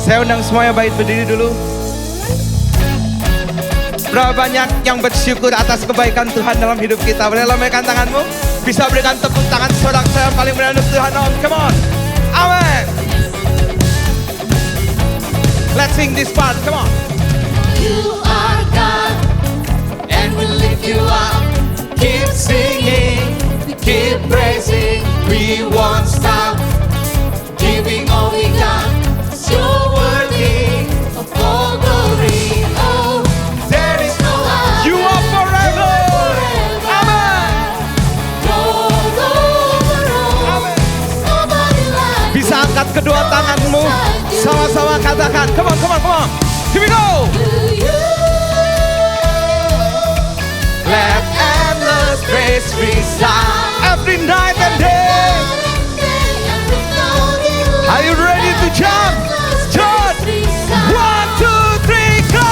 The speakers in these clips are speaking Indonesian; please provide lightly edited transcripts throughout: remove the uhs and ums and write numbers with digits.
Saya undang semuanya baik berdiri dulu. Berapa banyak yang bersyukur atas kebaikan Tuhan dalam hidup kita? Boleh lambaikan tanganmu? Bisa berikan tepuk tangan saudara saya paling benar untuk Tuhan. Come on. Amen. Let's sing this part. Come on. You are God, and we lift you up. Keep singing, keep praising. We won't stop giving all we got. You're worthy of all glory. Oh, there is no other. You are forever. Amen. Lord over all. Amen. Nobody like Bisa angkat kedua tanganmu, sama-sama katakan. Come on, come on, come on. Here we go. you. Let endless praise resound every night and day. Are you ready to jump? Start. 1, 2, 3, go.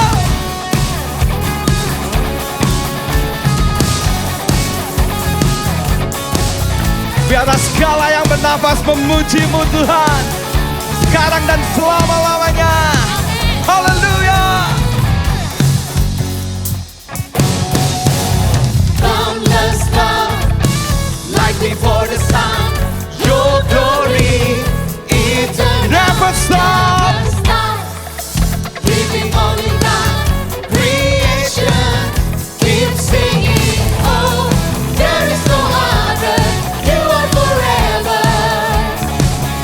Biarlah segala yang bernafas memuji-Mu Tuhan, sekarang dan selama-lamanya. Haleluya. From the start, like before the sun, your glory eternal. Never stop. Never stop. Giving all we got. Creation keep singing. Oh, there is no other. You are forever.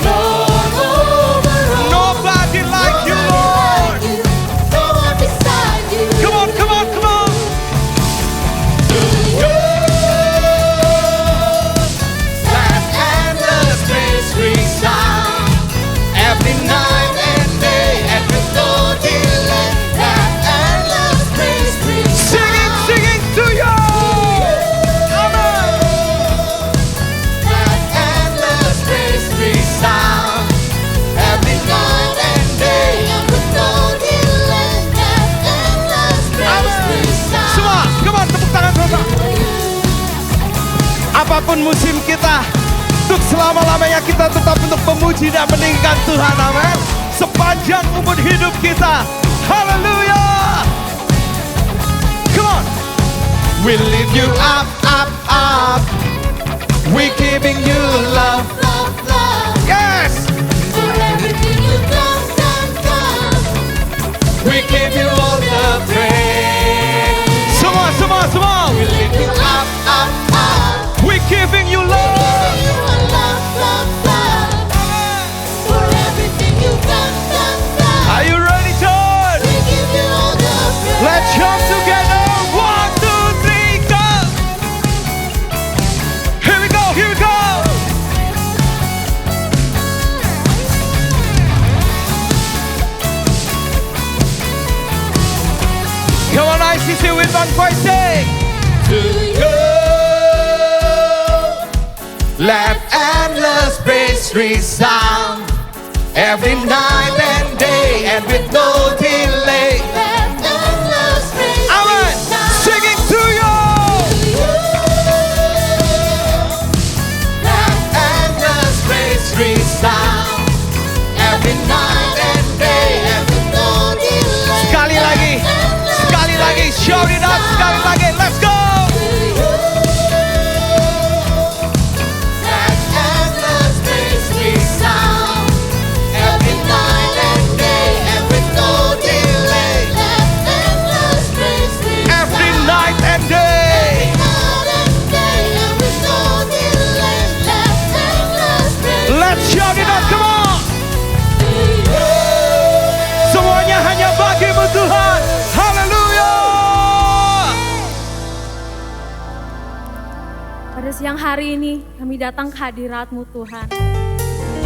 Lord over all. Nobody like you, Lord. No one beside you. Come on, come on, come on. Let endless praise resound every night and day, and with no delay. Let endless praise resound. Singing, singing to you. Amen. Let endless praise resound every night and day, and with no delay. Let endless praise resound. Semua, come on, tepuk tangan saudara. Apapun musim kita, untuk selama-lamanya kita tetap untuk memuji dan meninggikan Tuhan. Amin. Sepanjang umur hidup kita. Haleluya. Come on. We lift you up, up, up. We giving you love. Love, love, Yes. for everything you've done, done, done. We give you all the praise. Semua, semua, semua. We lift you up, up, up. We giving you love. You are love, love, love, for everything you've done, done, done. Are you ready, John? We give you all the praise. Let's jump together. 1, 2, 3, go. Here we go, here we go. Come on, ICC with one voice, sing. To you. Let endless praise resound every night and day, and with no delay. Let endless praise Amen. resound. Singing to you. Let endless praise resound every night and day, and with no delay. Sekali lagi, sekali lagi, shout it out, sekali lagi, let's go. Let endless praise resound every night and day, and with no delay. Let endless praise resound Every night and day. night and day, and with no delay. Let endless praise Let's shout it out, come on. Semuanya hanya bagimu Tuhan. Haleluya. Pada siang hari ini kami datang ke hadirat-Mu Tuhan.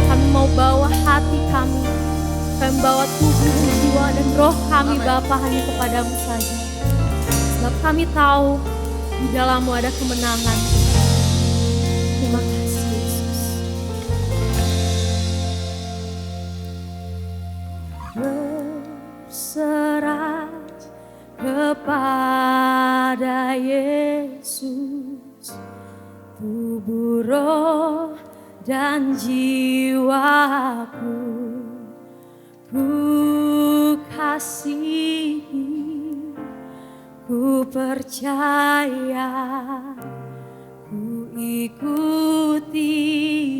Kami mau bawa hati kami, kami bawa tubuh, jiwa dan roh kami Bapa hanya kepadamu saja. Sebab kami tahu di dalam-Mu ada kemenangan. Terima kasih Yesus. Berserah kepada Yesus, tubuh, roh, dan jiwaku. Ku kasihi, ku percaya, ku ikuti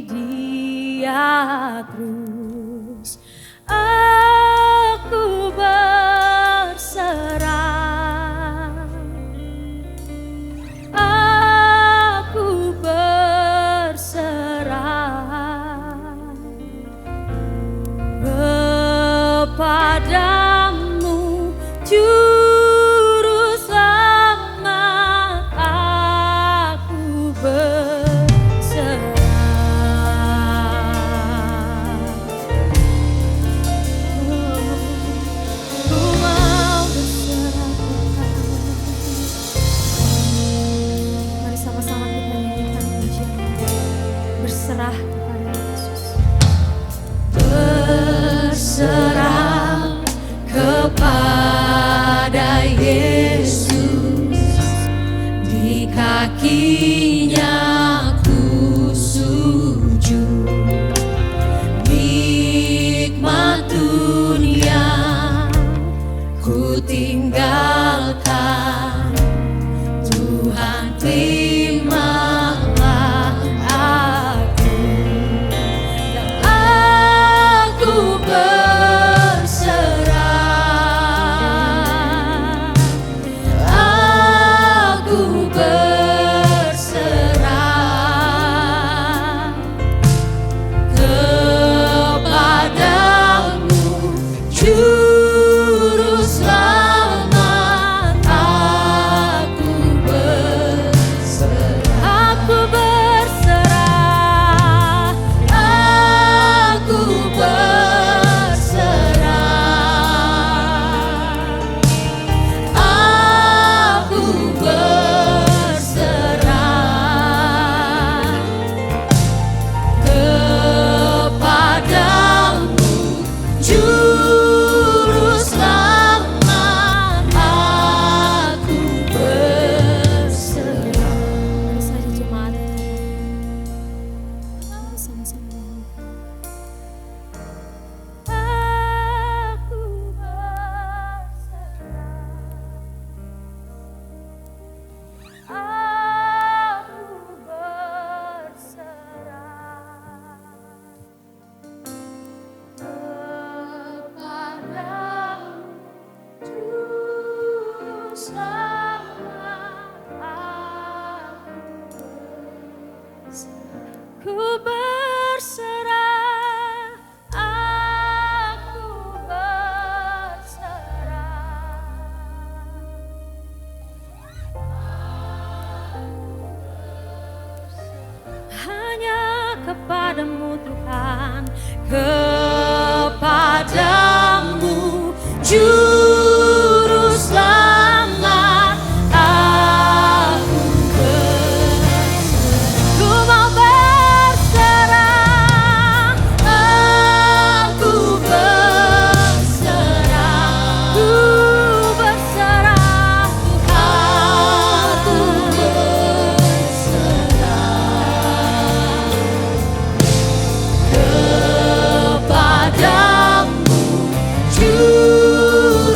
Dia terus. Aku berserah, aku berserah kepadamu, Juru Selamat. Aku berserah. Ku mau berserah Tuhan. Mari sama-sama kita nyanyikan pujian berserah kepada Yesus. Berserah kepada Yesus, di kakinya ku sujud. Nikmat dunia ku tinggalkan, Tuhan terimalah aku. Dan aku berserah, aku berserah kepadamu, Juru Selamat. Aku berserah, aku berserah, aku berserah, aku berserah kepadamu, Juru Selamat. Aku berserah. Mari saja jemaat sama-sama nyanyikan. Aku berserah, aku berserah kepadamu, Juru Selamat. Ku berserah, aku berserah. Hanya kepadamu Tuhan, kepadamu, Juru Selamat. Aku berserah, ku mau berserah, aku berserah, ku berserah, aku berserah kepadamu, Juru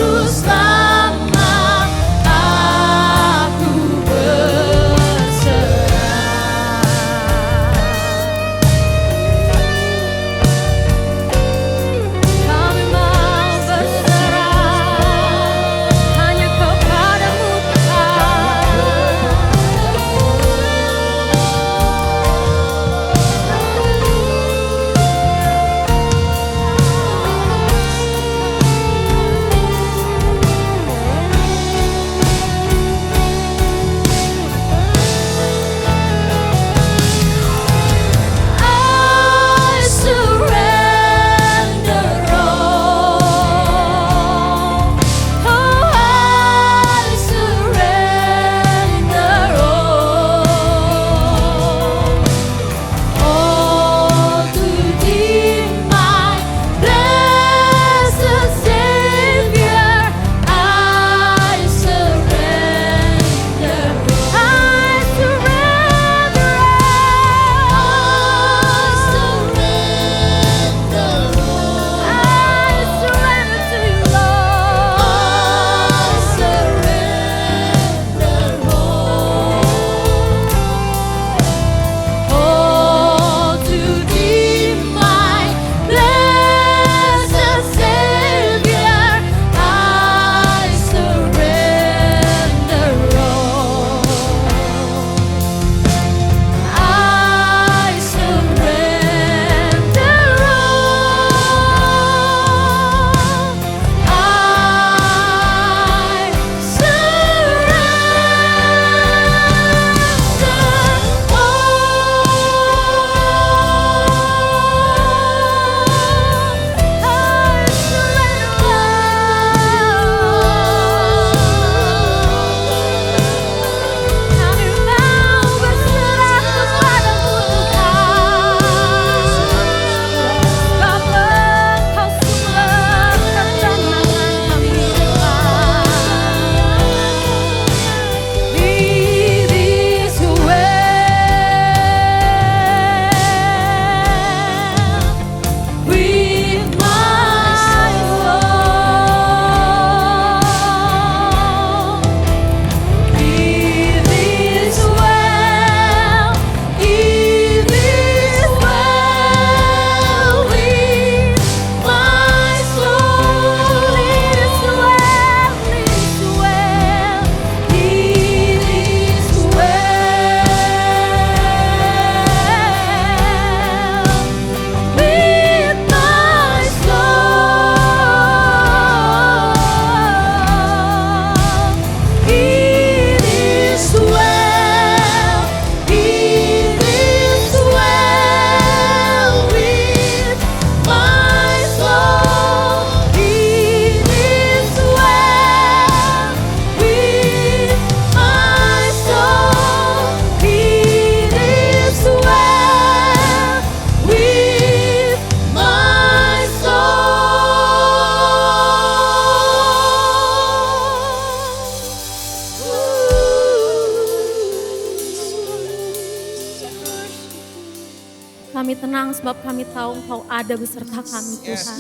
Kami tenang sebab kami tahu Engkau ada beserta kami Tuhan.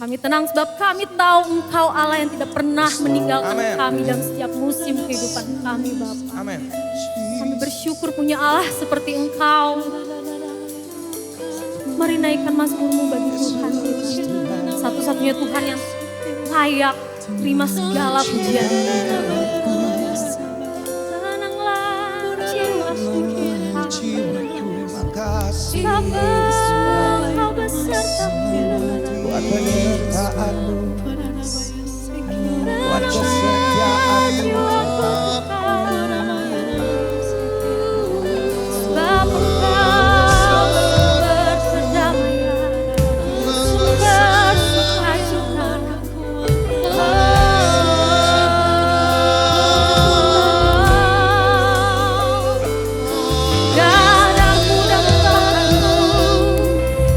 Kami tenang sebab kami tahu Engkau Allah yang tidak pernah meninggalkan Amin. kami dalam setiap musim kehidupan kami Bapa. Amin. Kami bersyukur punya Allah seperti Engkau. Mari naikkan mazmurmu bagi Tuhan. Satu-satunya Tuhan yang layak terima segala pujian. Tenanglah jiwaku Terima kasih Bapa, Engkau besertaku. buat penyertaanmu, buat kesetiaanmu. Sebab Engkau sumber perdamaian, sumber sukacita. Gadamu dan tanganmu,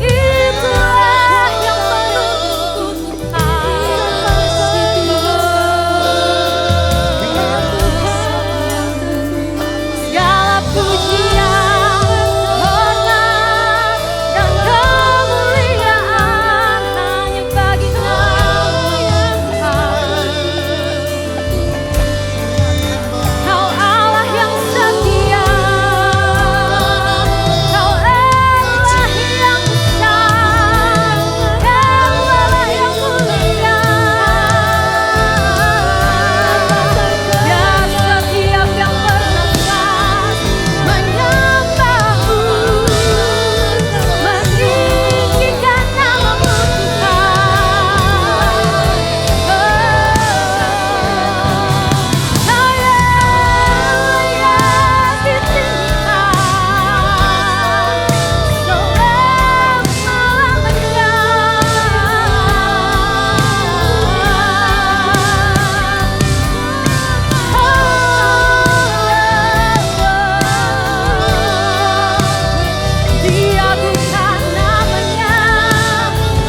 itulah yang segala pujian, hormat, dan kemuliaan hanya bagi Kau yang Kau Allah yang setia, Kau Allah yang besar, Kau Allah yang mulia. Ya setiap yang bernafas menyembahmu, meninggikan nama-Mu Tuhan. Kau yang ditinggikan selamanya. Diagungkan namanya,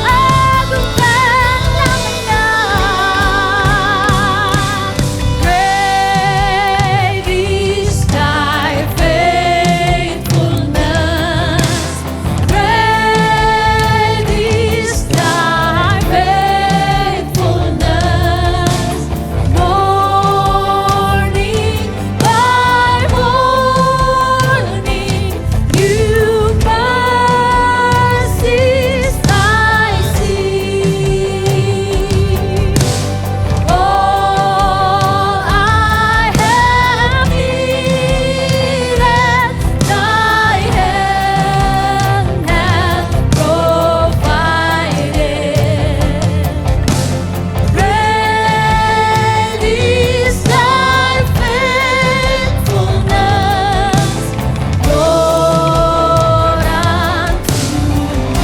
agungkan namanya. Great is Thy faithfulness, great is Thy faithfulness. Morning by morning, new mercies I see. All I have needed, Thy hand hath provided. Great is Thy faithfulness, Lord, unto me.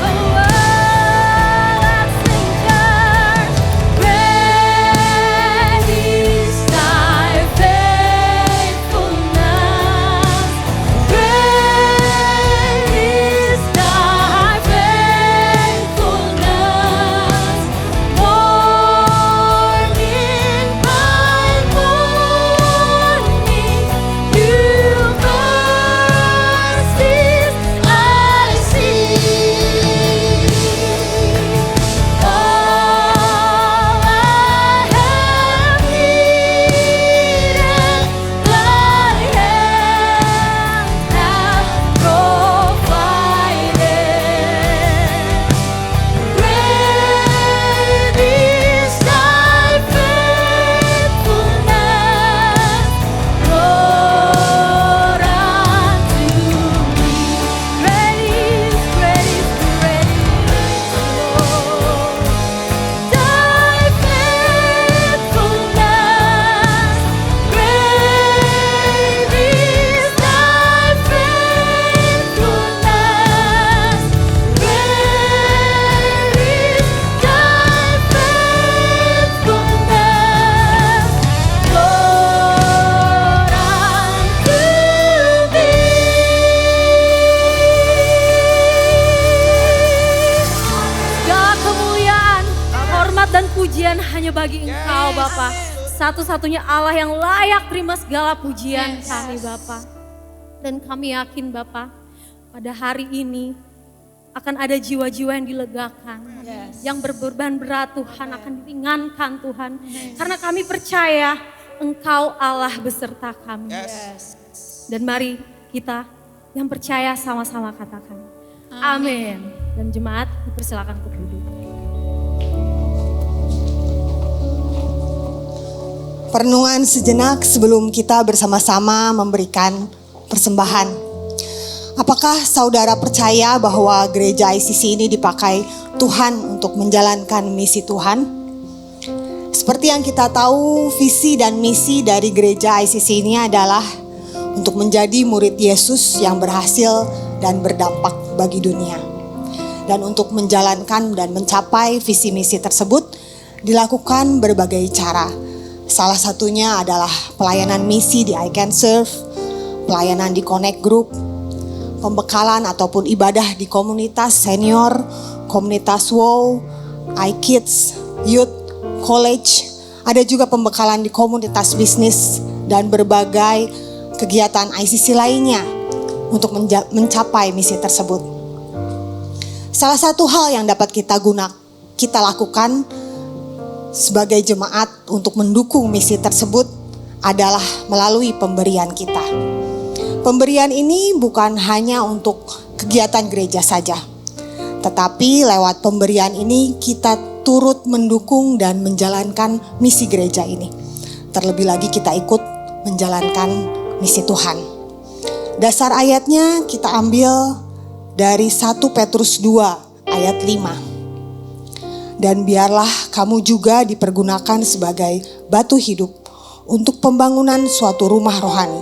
Oh, that singers, great is Thy faithfulness, great is Thy faithfulness. Morning by morning, new mercies I see. All I have needed, Thy hand hath provided. Great is Thy faithfulness, Lord, unto me. Great is, Lord, Thy faithfulness. Great is Thy faithfulness. Great is Thy faithfulness, Lord, unto me. Segala kemuliaan, hormat dan pujian hanya bagi Engkau Bapa. Satu-satunya Allah yang layak terima segala pujian kami Bapa. Dan kami yakin Bapak, pada hari ini akan ada jiwa-jiwa yang dilegakan. Yang berbeban berat Tuhan akan diringankan Tuhan. Karena kami percaya Engkau Allah beserta kami. Dan mari kita yang percaya sama-sama katakan. Amin. Dan jemaat dipersilakan untuk duduk. Perenungan sejenak sebelum kita bersama-sama memberikan persembahan. Apakah saudara percaya bahwa gereja ICC ini dipakai Tuhan untuk menjalankan misi Tuhan? Seperti yang kita tahu, visi dan misi dari gereja ICC ini adalah untuk menjadi murid Yesus yang berhasil dan berdampak bagi dunia. Dan untuk menjalankan dan mencapai visi misi tersebut dilakukan berbagai cara. Salah satunya adalah pelayanan misi di I Can Serve, pelayanan di Connect Group, pembekalan ataupun ibadah di komunitas senior, komunitas WOW, iKids, youth, college. Ada juga pembekalan di komunitas bisnis dan berbagai kegiatan ICC lainnya untuk mencapai misi tersebut. Salah satu hal yang dapat kita lakukan sebagai jemaat untuk mendukung misi tersebut adalah melalui pemberian kita. Pemberian ini bukan hanya untuk kegiatan gereja saja, tetapi lewat pemberian ini kita turut mendukung dan menjalankan misi gereja ini. Terlebih lagi kita ikut menjalankan misi Tuhan. Dasar ayatnya kita ambil dari 1 Petrus 2 ayat 5. Dan biarlah kamu juga dipergunakan sebagai batu hidup untuk pembangunan suatu rumah rohani,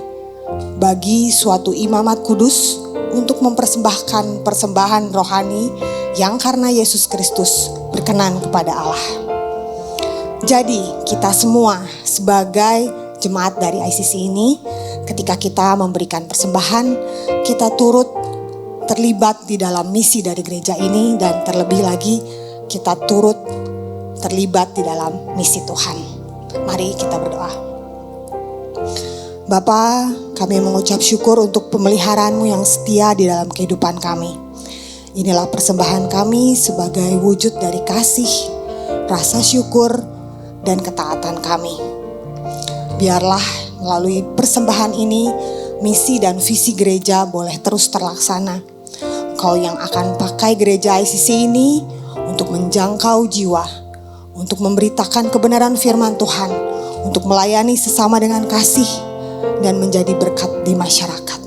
bagi suatu imamat kudus untuk mempersembahkan persembahan rohani yang karena Yesus Kristus berkenan kepada Allah. Jadi kita semua sebagai jemaat dari ICC ini, ketika kita memberikan persembahan, kita turut terlibat di dalam misi dari gereja ini, dan terlebih lagi kita turut terlibat di dalam misi Tuhan. Mari kita berdoa. Bapa, kami mengucap syukur untuk pemeliharaan-Mu yang setia di dalam kehidupan kami. Inilah persembahan kami sebagai wujud dari kasih, rasa syukur, dan ketaatan kami. Biarlah melalui persembahan ini, misi dan visi gereja boleh terus terlaksana. Kau yang akan pakai gereja ICC ini untuk menjangkau jiwa, untuk memberitakan kebenaran firman Tuhan, untuk melayani sesama dengan kasih, dan menjadi berkat di masyarakat.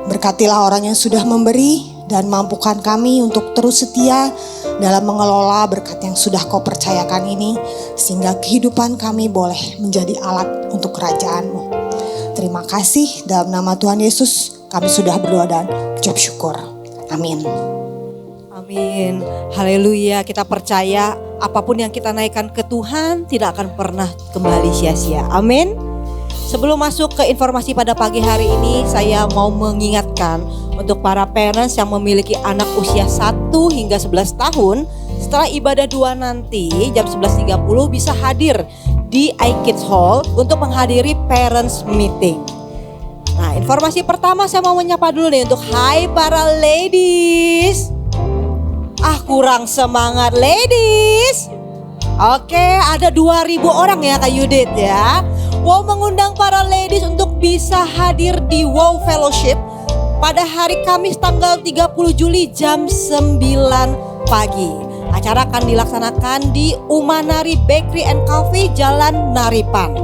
Berkatilah orang yang sudah memberi, dan mampukan kami untuk terus setia dalam mengelola berkat yang sudah Kau percayakan ini, sehingga kehidupan kami boleh menjadi alat untuk kerajaan-Mu. Terima kasih, dalam nama Tuhan Yesus kami sudah berdoa dan ucap syukur. Amin. Amin. Haleluya. Kita percaya apapun yang kita naikkan ke Tuhan tidak akan pernah kembali sia-sia. Amin. Sebelum masuk ke informasi pada pagi hari ini, saya mau mengingatkan untuk para parents yang memiliki anak usia 1 hingga 11 tahun, setelah ibadah 2 nanti jam 11.30 bisa hadir di iKids Hall untuk menghadiri parents meeting. Nah, informasi pertama saya mau menyapa dulu nih untuk hai para ladies. Kurang semangat ladies. Oke, ada 2.000 orang ya Kak Yudit ya. Wow mengundang para ladies untuk bisa hadir di Wow Fellowship pada hari Kamis tanggal 30 Juli jam 9 pagi. Acara akan dilaksanakan di Umanari Bakery and Coffee Jalan Naripan.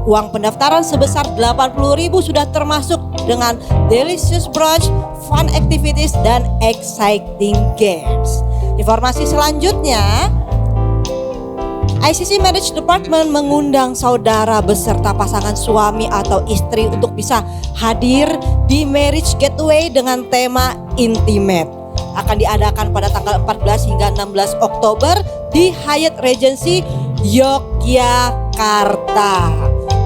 Uang pendaftaran sebesar 80.000 sudah termasuk dengan delicious brunch, fun activities, dan exciting games. Informasi selanjutnya, ICC Marriage Department mengundang saudara beserta pasangan suami atau istri untuk bisa hadir di Marriage Gateway dengan tema Intimate. Akan diadakan pada tanggal 14 hingga 16 Oktober di Hyatt Regency Yogyakarta.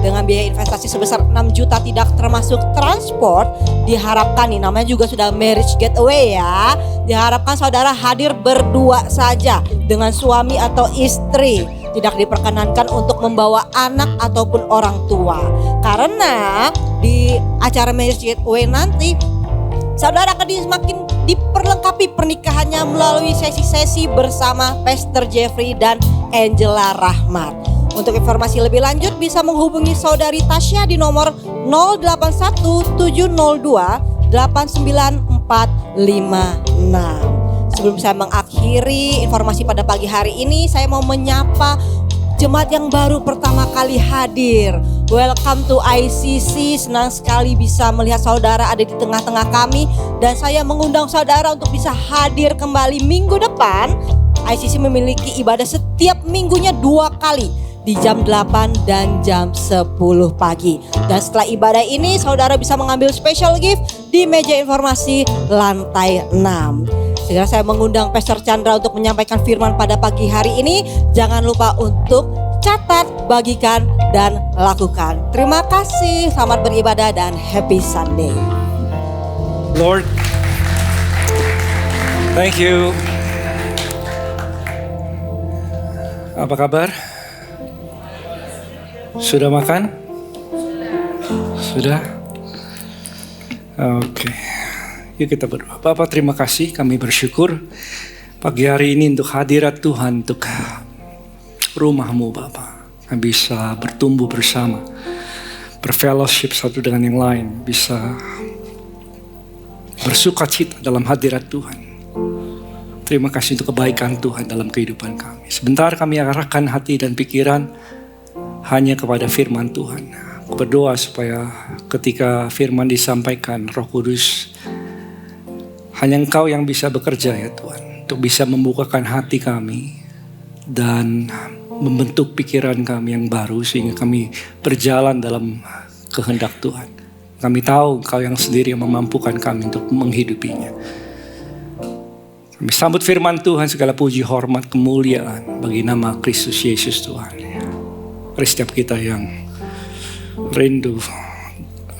Dengan biaya investasi sebesar 6 juta tidak termasuk transport, diharapkan nih namanya juga sudah Marriage Gateway ya. Diharapkan saudara hadir berdua saja dengan suami atau istri. tidak diperkenankan untuk membawa anak ataupun orang tua. Karena di acara Marriage Gateway nanti saudara akan semakin diperlengkapi pernikahannya melalui sesi-sesi bersama Pastor Jeffrey dan Angela Rahmat. Untuk informasi lebih lanjut bisa menghubungi saudari Tasya di nomor 0817028946. Sebelum saya mengakhiri informasi pada pagi hari ini, saya mau menyapa jemaat yang baru pertama kali hadir. Welcome to ICC, senang sekali bisa melihat saudara ada di tengah-tengah kami. Dan saya mengundang saudara untuk bisa hadir kembali minggu depan. ICC memiliki ibadah setiap minggunya 2 kali, di jam 8 dan jam 10 pagi. Dan setelah ibadah ini saudara bisa mengambil special gift di meja informasi lantai 6. Segera saya mengundang Pastor Chandra untuk menyampaikan firman pada pagi hari ini. Jangan lupa untuk catat, bagikan, dan lakukan. Terima kasih, selamat beribadah dan happy Sunday. Lord, thank you. Apa kabar? Sudah makan? Sudah? Oke. Yuk kita berdoa. Bapak, terima kasih, kami bersyukur pagi hari ini untuk hadirat Tuhan, untuk rumah-Mu Bapak. Kami bisa bertumbuh bersama, berfellowship satu dengan yang lain, bisa bersuka cita dalam hadirat Tuhan. Terima kasih untuk kebaikan Tuhan dalam kehidupan kami. Sebentar kami arahkan hati dan pikiran hanya kepada firman Tuhan. Aku berdoa supaya ketika firman disampaikan, Roh Kudus, hanya Engkau yang bisa bekerja ya Tuhan, untuk bisa membukakan hati kami dan membentuk pikiran kami yang baru sehingga kami berjalan dalam kehendak Tuhan. Kami tahu Engkau yang sendiri yang memampukan kami untuk menghidupinya. Kami sambut firman Tuhan, segala puji, hormat, kemuliaan bagi nama Kristus Yesus Tuhan. Mari setiap kita yang rindu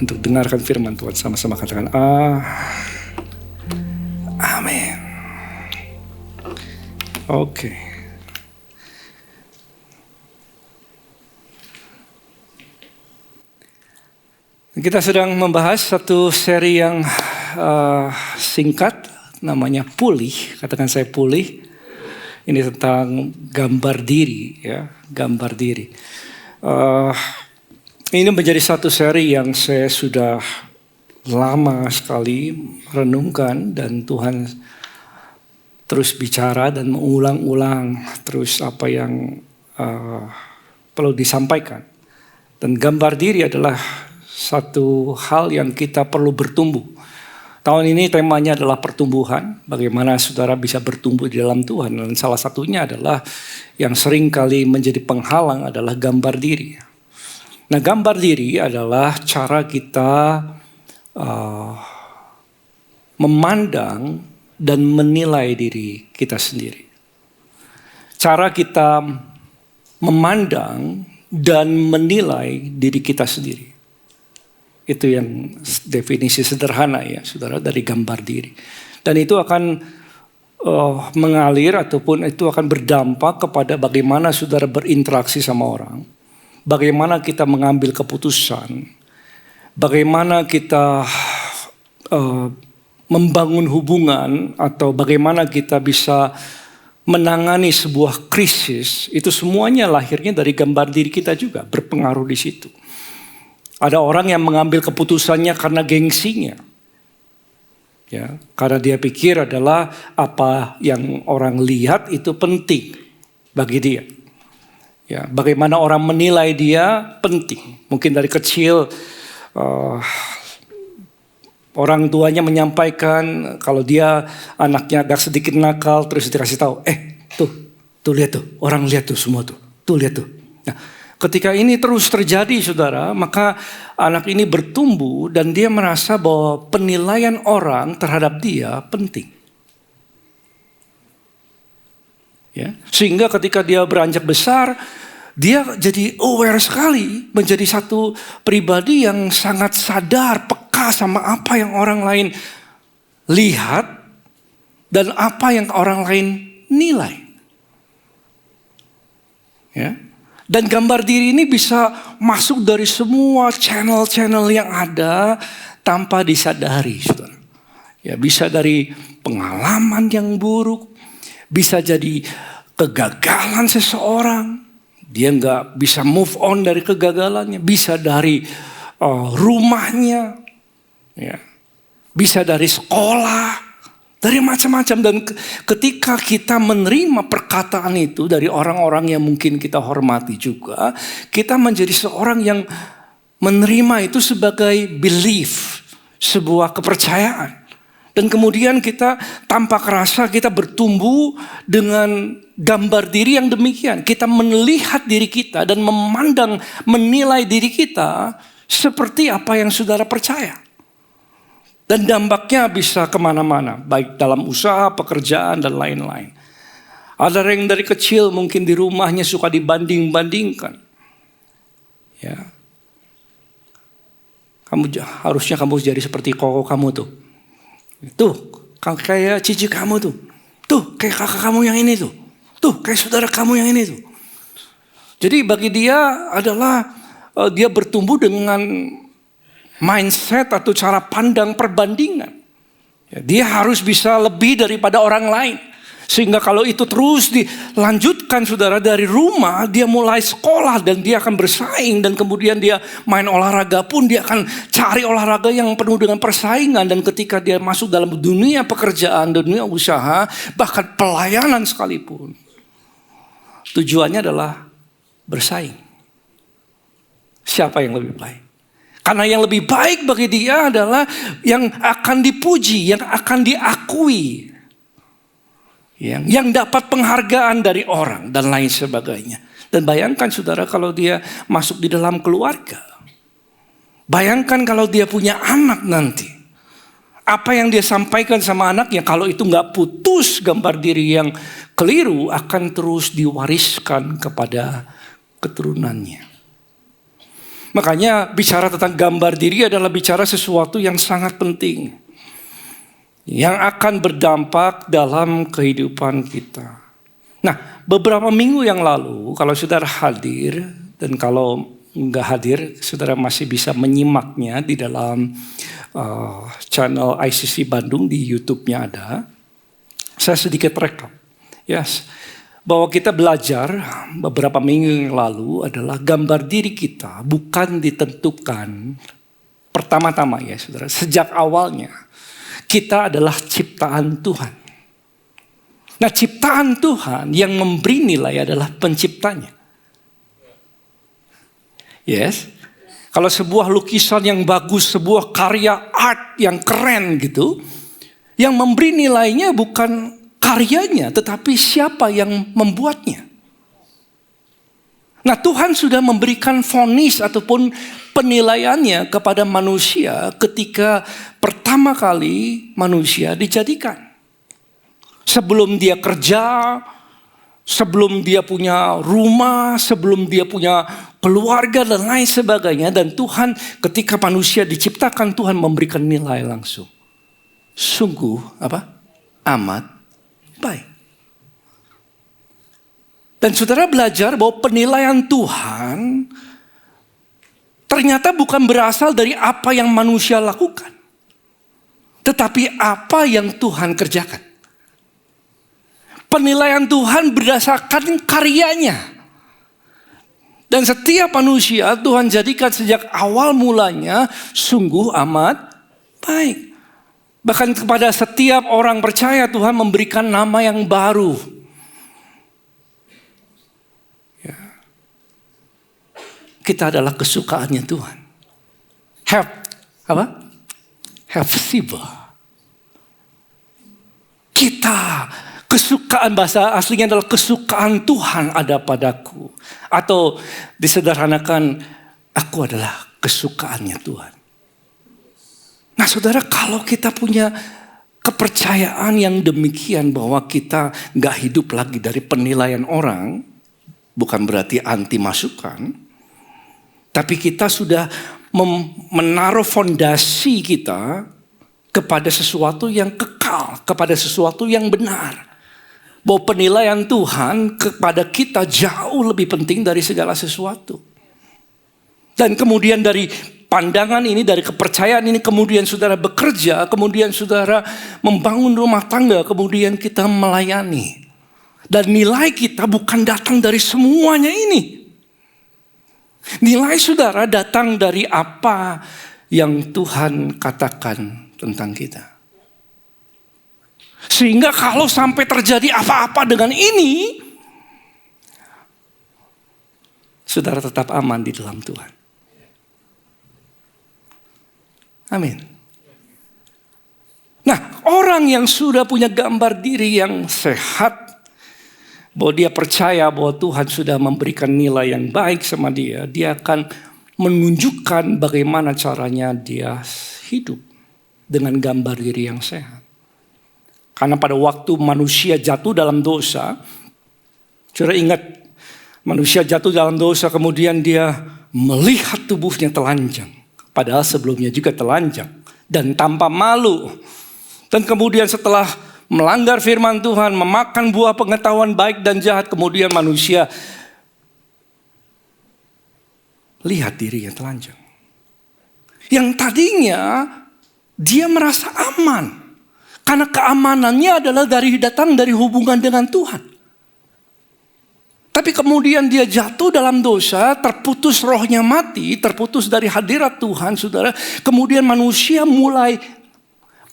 untuk dengarkan firman Tuhan sama-sama katakan amin. Oke. Kita sedang membahas satu seri yang singkat, namanya Pulih. Katakan saya pulih. Ini tentang gambar diri, ya, gambar diri. Ini menjadi satu seri yang saya sudah lama sekali renungkan dan Tuhan terus bicara dan mengulang-ulang terus apa yang perlu disampaikan. Dan gambar diri adalah satu hal yang kita perlu bertumbuh. Tahun ini temanya adalah pertumbuhan, bagaimana saudara bisa bertumbuh di dalam Tuhan. Dan salah satunya adalah yang sering kali menjadi penghalang adalah gambar diri. Nah, gambar diri adalah cara kita memandang dan menilai diri kita sendiri. Cara kita memandang dan menilai diri kita sendiri. Itu yang definisi sederhana ya saudara dari gambar diri. Dan itu akan mengalir ataupun itu akan berdampak kepada bagaimana saudara berinteraksi sama orang. Bagaimana kita mengambil keputusan. Bagaimana kita membangun hubungan atau bagaimana kita bisa menangani sebuah krisis. Itu semuanya lahirnya dari gambar diri kita juga, berpengaruh di situ. Ada orang yang mengambil keputusannya karena gengsinya. Ya, karena dia pikir adalah apa yang orang lihat itu penting bagi dia. Ya, bagaimana orang menilai dia penting. Mungkin dari kecil orang tuanya menyampaikan kalau dia anaknya agak sedikit nakal terus dikasih tahu, tuh lihat tuh, orang lihat tuh semua tuh lihat tuh. Nah, ketika ini terus terjadi saudara, maka anak ini bertumbuh dan dia merasa bahwa penilaian orang terhadap dia penting. Ya, sehingga ketika dia beranjak besar, dia jadi aware sekali, menjadi satu pribadi yang sangat sadar, peka sama apa yang orang lain lihat dan apa yang orang lain nilai. Ya. Dan gambar diri ini bisa masuk dari semua channel-channel yang ada tanpa disadari, saudara. Ya, bisa dari pengalaman yang buruk, bisa jadi kegagalan seseorang, dia nggak bisa move on dari kegagalannya, bisa dari rumahnya, ya, bisa dari sekolah. Dari macam-macam. Dan ketika kita menerima perkataan itu dari orang-orang yang mungkin kita hormati juga, kita menjadi seorang yang menerima itu sebagai belief, sebuah kepercayaan. Dan kemudian kita tanpa kerasa kita bertumbuh dengan gambar diri yang demikian. Kita melihat diri kita dan memandang, menilai diri kita seperti apa yang saudara percaya. Dan dampaknya bisa kemana-mana, baik dalam usaha, pekerjaan, dan lain-lain. Ada yang dari kecil mungkin di rumahnya suka dibanding-bandingkan. Ya, harusnya kamu jadi seperti koko kamu tuh. Tuh, kayak cici kamu tuh. Tuh, kayak kakak kamu yang ini tuh. Tuh, kayak saudara kamu yang ini tuh. Jadi bagi dia adalah dia bertumbuh dengan mindset atau cara pandang perbandingan. Ya, dia harus bisa lebih daripada orang lain. Sehingga kalau itu terus dilanjutkan saudara dari rumah, dia mulai sekolah dan dia akan bersaing. Dan kemudian dia main olahraga pun dia akan cari olahraga yang penuh dengan persaingan. Dan ketika dia masuk dalam dunia pekerjaan, dunia usaha, bahkan pelayanan sekalipun, tujuannya adalah bersaing. Siapa yang lebih baik? Karena yang lebih baik bagi dia adalah yang akan dipuji, yang akan diakui. Yang dapat penghargaan dari orang dan lain sebagainya. Dan bayangkan saudara kalau dia masuk di dalam keluarga. Bayangkan kalau dia punya anak nanti. Apa yang dia sampaikan sama anaknya kalau itu gak putus gambar diri yang keliru akan terus diwariskan kepada keturunannya. Makanya bicara tentang gambar diri adalah bicara sesuatu yang sangat penting. Yang akan berdampak dalam kehidupan kita. Nah, beberapa minggu yang lalu kalau saudara hadir dan kalau nggak hadir, saudara masih bisa menyimaknya di dalam channel ICC Bandung di YouTube-nya ada. Saya sedikit rekap. Yes. Bahwa kita belajar beberapa minggu yang lalu adalah gambar diri kita bukan ditentukan pertama-tama ya saudara. Sejak awalnya kita adalah ciptaan Tuhan. Nah ciptaan Tuhan yang memberi nilai adalah penciptanya. Yes. Kalau sebuah lukisan yang bagus, sebuah karya art yang keren gitu. Yang memberi nilainya bukan karyanya, tetapi siapa yang membuatnya. Nah Tuhan sudah memberikan vonis ataupun penilaiannya kepada manusia ketika pertama kali manusia dijadikan. Sebelum dia kerja, sebelum dia punya rumah, sebelum dia punya keluarga dan lain sebagainya. Dan Tuhan ketika manusia diciptakan Tuhan memberikan nilai langsung. Sungguh amat baik. Dan saudara belajar bahwa penilaian Tuhan ternyata bukan berasal dari apa yang manusia lakukan. Tetapi apa yang Tuhan kerjakan. Penilaian Tuhan berdasarkan karyanya. Dan setiap manusia Tuhan jadikan sejak awal mulanya sungguh amat baik. Bahkan kepada setiap orang percaya Tuhan memberikan nama yang baru. Ya. Kita adalah kesukaannya Tuhan. Hepzibah. Kita kesukaan, bahasa aslinya adalah kesukaan Tuhan ada padaku. Atau disederhanakan, aku adalah kesukaannya Tuhan. Nah saudara, kalau kita punya kepercayaan yang demikian bahwa kita gak hidup lagi dari penilaian orang, bukan berarti anti masukan, tapi kita sudah menaruh fondasi kita kepada sesuatu yang kekal, kepada sesuatu yang benar. bahwa penilaian Tuhan kepada kita jauh lebih penting dari segala sesuatu. Dan kemudian dari pandangan ini, dari kepercayaan ini, kemudian saudara bekerja, kemudian saudara membangun rumah tangga, kemudian kita melayani. Dan nilai kita bukan datang dari semuanya ini. Nilai saudara datang dari apa yang Tuhan katakan tentang kita. Sehingga kalau sampai terjadi apa-apa dengan ini, saudara tetap aman di dalam Tuhan. Amin. Nah, orang yang sudah punya gambar diri yang sehat, bahwa dia percaya bahwa Tuhan sudah memberikan nilai yang baik sama dia, dia akan menunjukkan bagaimana caranya dia hidup dengan gambar diri yang sehat. Karena pada waktu manusia jatuh dalam dosa, saudara ingat, manusia jatuh dalam dosa, kemudian dia melihat tubuhnya telanjang. Padahal sebelumnya juga telanjang dan tanpa malu. Dan kemudian setelah melanggar firman Tuhan, memakan buah pengetahuan baik dan jahat, kemudian manusia lihat dirinya telanjang. Yang tadinya dia merasa aman. Karena keamanannya adalah datang dari hubungan dengan Tuhan. Tapi kemudian dia jatuh dalam dosa, terputus rohnya mati, terputus dari hadirat Tuhan, saudara. Kemudian manusia mulai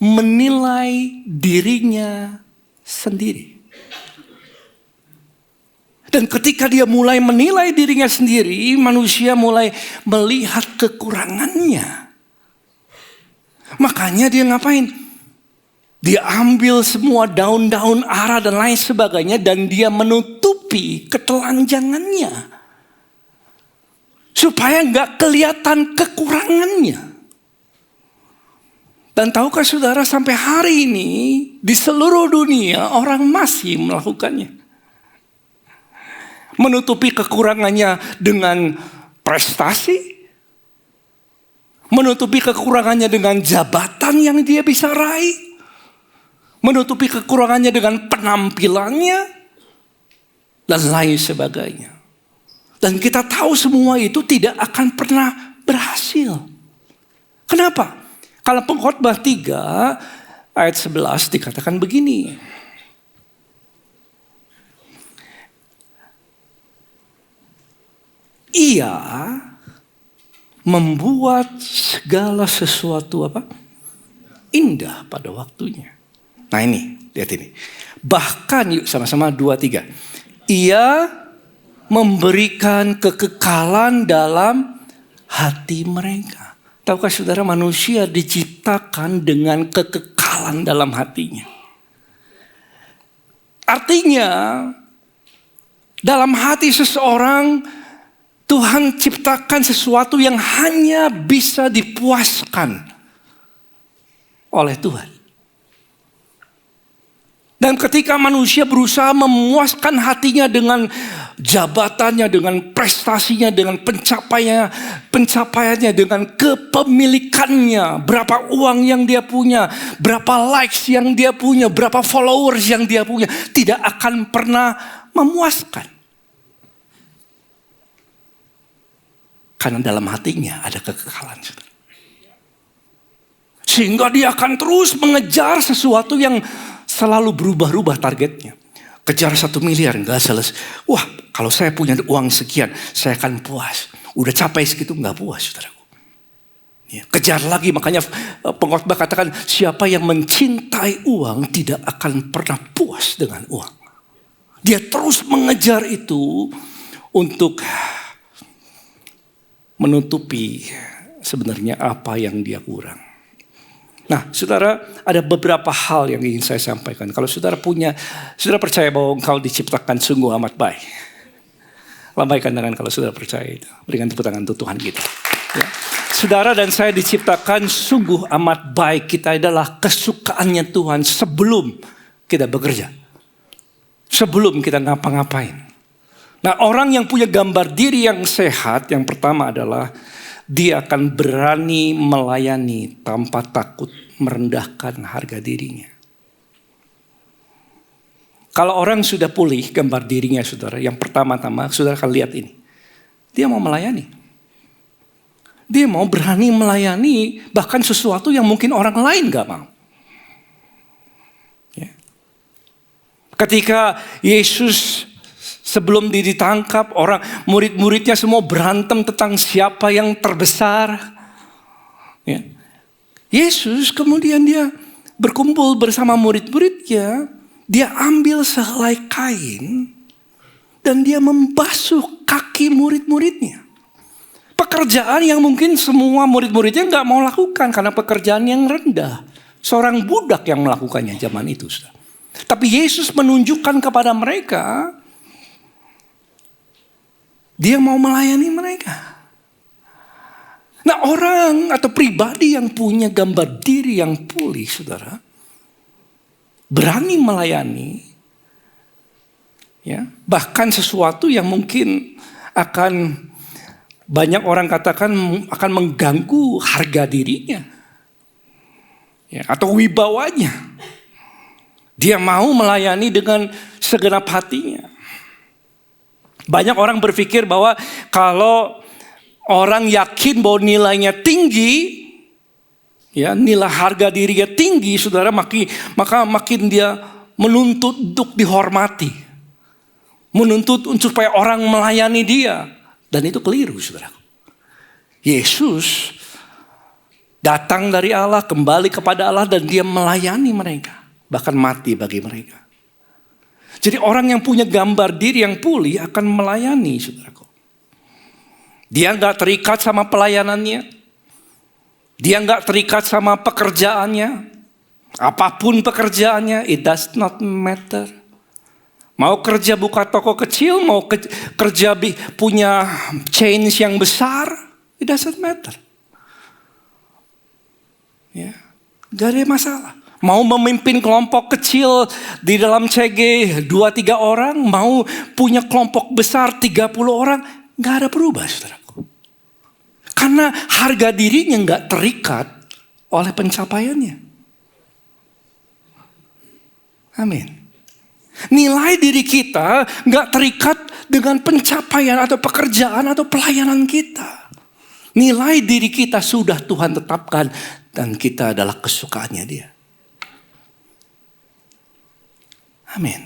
menilai dirinya sendiri. Dan ketika dia mulai menilai dirinya sendiri, manusia mulai melihat kekurangannya. Makanya dia ngapain? Dia ambil semua daun-daun ara dan lain sebagainya dan dia menutupi ketelanjangannya. Supaya nggak kelihatan kekurangannya. Dan tahukah saudara, sampai hari ini di seluruh dunia orang masih melakukannya. Menutupi kekurangannya dengan prestasi. Menutupi kekurangannya dengan jabatan yang dia bisa raih. Menutupi kekurangannya dengan penampilannya. Dan lain sebagainya. Dan kita tahu semua itu tidak akan pernah berhasil. Kenapa? Kalau Pengkhotbah 3 ayat 11 dikatakan begini. Ia membuat segala sesuatu indah pada waktunya. Nah ini, lihat ini. Bahkan yuk sama-sama 2, 3. Ia memberikan kekekalan dalam hati mereka. Tahukah saudara, manusia diciptakan dengan kekekalan dalam hatinya. Artinya, dalam hati seseorang, Tuhan ciptakan sesuatu yang hanya bisa dipuaskan oleh Tuhan. Dan ketika manusia berusaha memuaskan hatinya dengan jabatannya, dengan prestasinya, dengan pencapaiannya, dengan kepemilikannya, berapa uang yang dia punya, berapa likes yang dia punya, berapa followers yang dia punya, tidak akan pernah memuaskan. Karena dalam hatinya ada kekekalan. Sehingga dia akan terus mengejar sesuatu yang selalu berubah-ubah targetnya. Kejar 1 miliar nggak selesai. Wah, kalau saya punya uang sekian, saya akan puas. Udah capai segitu nggak puas, saudaraku. Ya, kejar lagi, makanya Pengkhotbah katakan siapa yang mencintai uang tidak akan pernah puas dengan uang. Dia terus mengejar itu untuk menutupi sebenarnya apa yang dia kurang. Nah, saudara, ada beberapa hal yang ingin saya sampaikan. Kalau saudara percaya bahwa engkau diciptakan sungguh amat baik. Lambaikan tangan kalau saudara percaya itu. Berikan tepuk tangan untuk Tuhan kita. Ya. Saudara dan saya diciptakan sungguh amat baik. Kita adalah kesukaannya Tuhan sebelum kita bekerja. Sebelum kita ngapa-ngapain. Nah, orang yang punya gambar diri yang sehat, yang pertama adalah dia akan berani melayani tanpa takut merendahkan harga dirinya. Kalau orang sudah pulih gambar dirinya saudara, yang pertama-tama saudara akan lihat ini. Dia mau melayani. Dia mau berani melayani bahkan sesuatu yang mungkin orang lain gak mau. Ya. Ketika Yesus sebelum ditangkap, orang murid-muridnya semua berantem tentang siapa yang terbesar. Ya. Yesus kemudian dia berkumpul bersama murid-muridnya, dia ambil sehelai kain dan dia membasuh kaki murid-muridnya. Pekerjaan yang mungkin semua murid-muridnya gak mau lakukan karena pekerjaan yang rendah. Seorang budak yang melakukannya zaman itu. Tapi Yesus menunjukkan kepada mereka, dia mau melayani mereka. Nah, orang atau pribadi yang punya gambar diri yang pulih, saudara, berani melayani, ya, bahkan sesuatu yang mungkin akan banyak orang katakan akan mengganggu harga dirinya, ya, atau wibawanya. Dia mau melayani dengan segenap hatinya. Banyak orang berpikir bahwa kalau orang yakin bahwa nilainya tinggi, ya, nilai harga dirinya tinggi, saudara, maka makin dia menuntut untuk dihormati, menuntut supaya orang melayani dia, dan itu keliru, saudara. Yesus datang dari Allah, kembali kepada Allah, dan dia melayani mereka, bahkan mati bagi mereka. Jadi orang yang punya gambar diri yang pulih akan melayani, saudaraku. Dia gak terikat sama pelayanannya. Dia gak terikat sama pekerjaannya. Apapun pekerjaannya, it does not matter. Mau kerja buka toko kecil, mau kerja punya chains yang besar, it doesn't matter. Ya, gak ada masalah. Mau memimpin kelompok kecil di dalam CG 2-3 orang, mau punya kelompok besar 30 orang, gak ada berubah, saudaraku. Karena harga dirinya gak terikat oleh pencapaiannya. Amin. Nilai diri kita gak terikat dengan pencapaian atau pekerjaan atau pelayanan kita. Nilai diri kita sudah Tuhan tetapkan dan kita adalah kesukaannya Dia. Amin.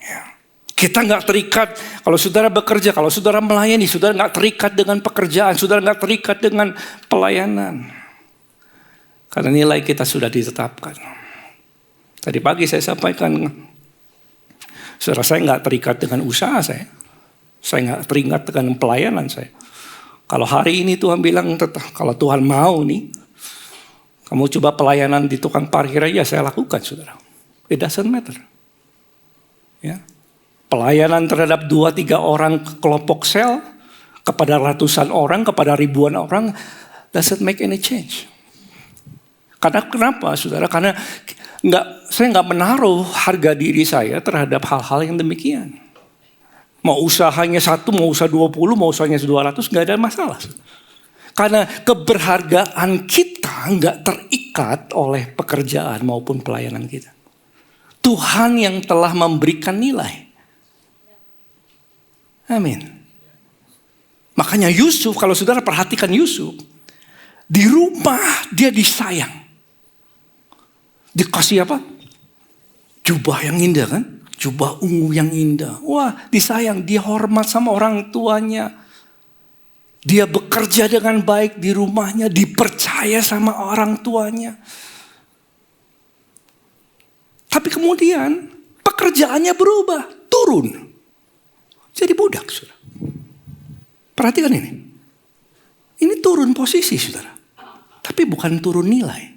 Ya. Kita gak terikat, kalau saudara bekerja, kalau saudara melayani, saudara gak terikat dengan pekerjaan, saudara gak terikat dengan pelayanan. Karena nilai kita sudah ditetapkan. Tadi pagi saya sampaikan, saudara, saya gak terikat dengan usaha saya gak terikat dengan pelayanan saya. Kalau hari ini Tuhan bilang, kalau Tuhan mau nih, kamu coba pelayanan di tukang parkir aja, saya lakukan, saudara. It doesn't matter. Ya. Pelayanan terhadap 2-3 orang kelompok sel, kepada ratusan orang, kepada ribuan orang, doesn't make any change. Karena kenapa, saudara? Karena saya nggak menaruh harga diri saya terhadap hal-hal yang demikian. Mau usahanya 1, mau usaha 20, mau usahanya 200, nggak ada masalah. Karena keberhargaan kita nggak terikat oleh pekerjaan maupun pelayanan kita. Tuhan yang telah memberikan nilai. Amin. Makanya Yusuf, kalau saudara perhatikan Yusuf, di rumah dia disayang. Dikasih apa? Jubah yang indah kan? Jubah ungu yang indah. Wah, disayang, dia hormat sama orang tuanya. Dia bekerja dengan baik di rumahnya, dipercaya sama orang tuanya. Tapi kemudian pekerjaannya berubah, turun. Jadi budak, saudara. Perhatikan ini. Ini turun posisi, saudara. Tapi bukan turun nilai.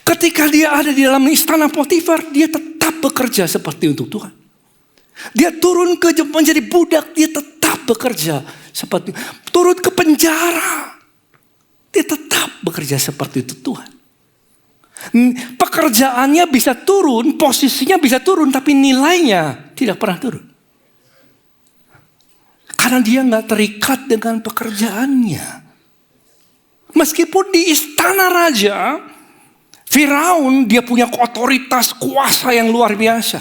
Ketika dia ada di dalam istana Potifar, dia tetap bekerja seperti untuk Tuhan. Dia turun menjadi budak, dia tetap bekerja seperti turun ke penjara. Dia tetap bekerja seperti itu Tuhan. Pekerjaannya bisa turun, posisinya bisa turun, tapi nilainya tidak pernah turun. Karena dia gak terikat dengan pekerjaannya. Meskipun di istana raja, Firaun dia punya otoritas kuasa yang luar biasa.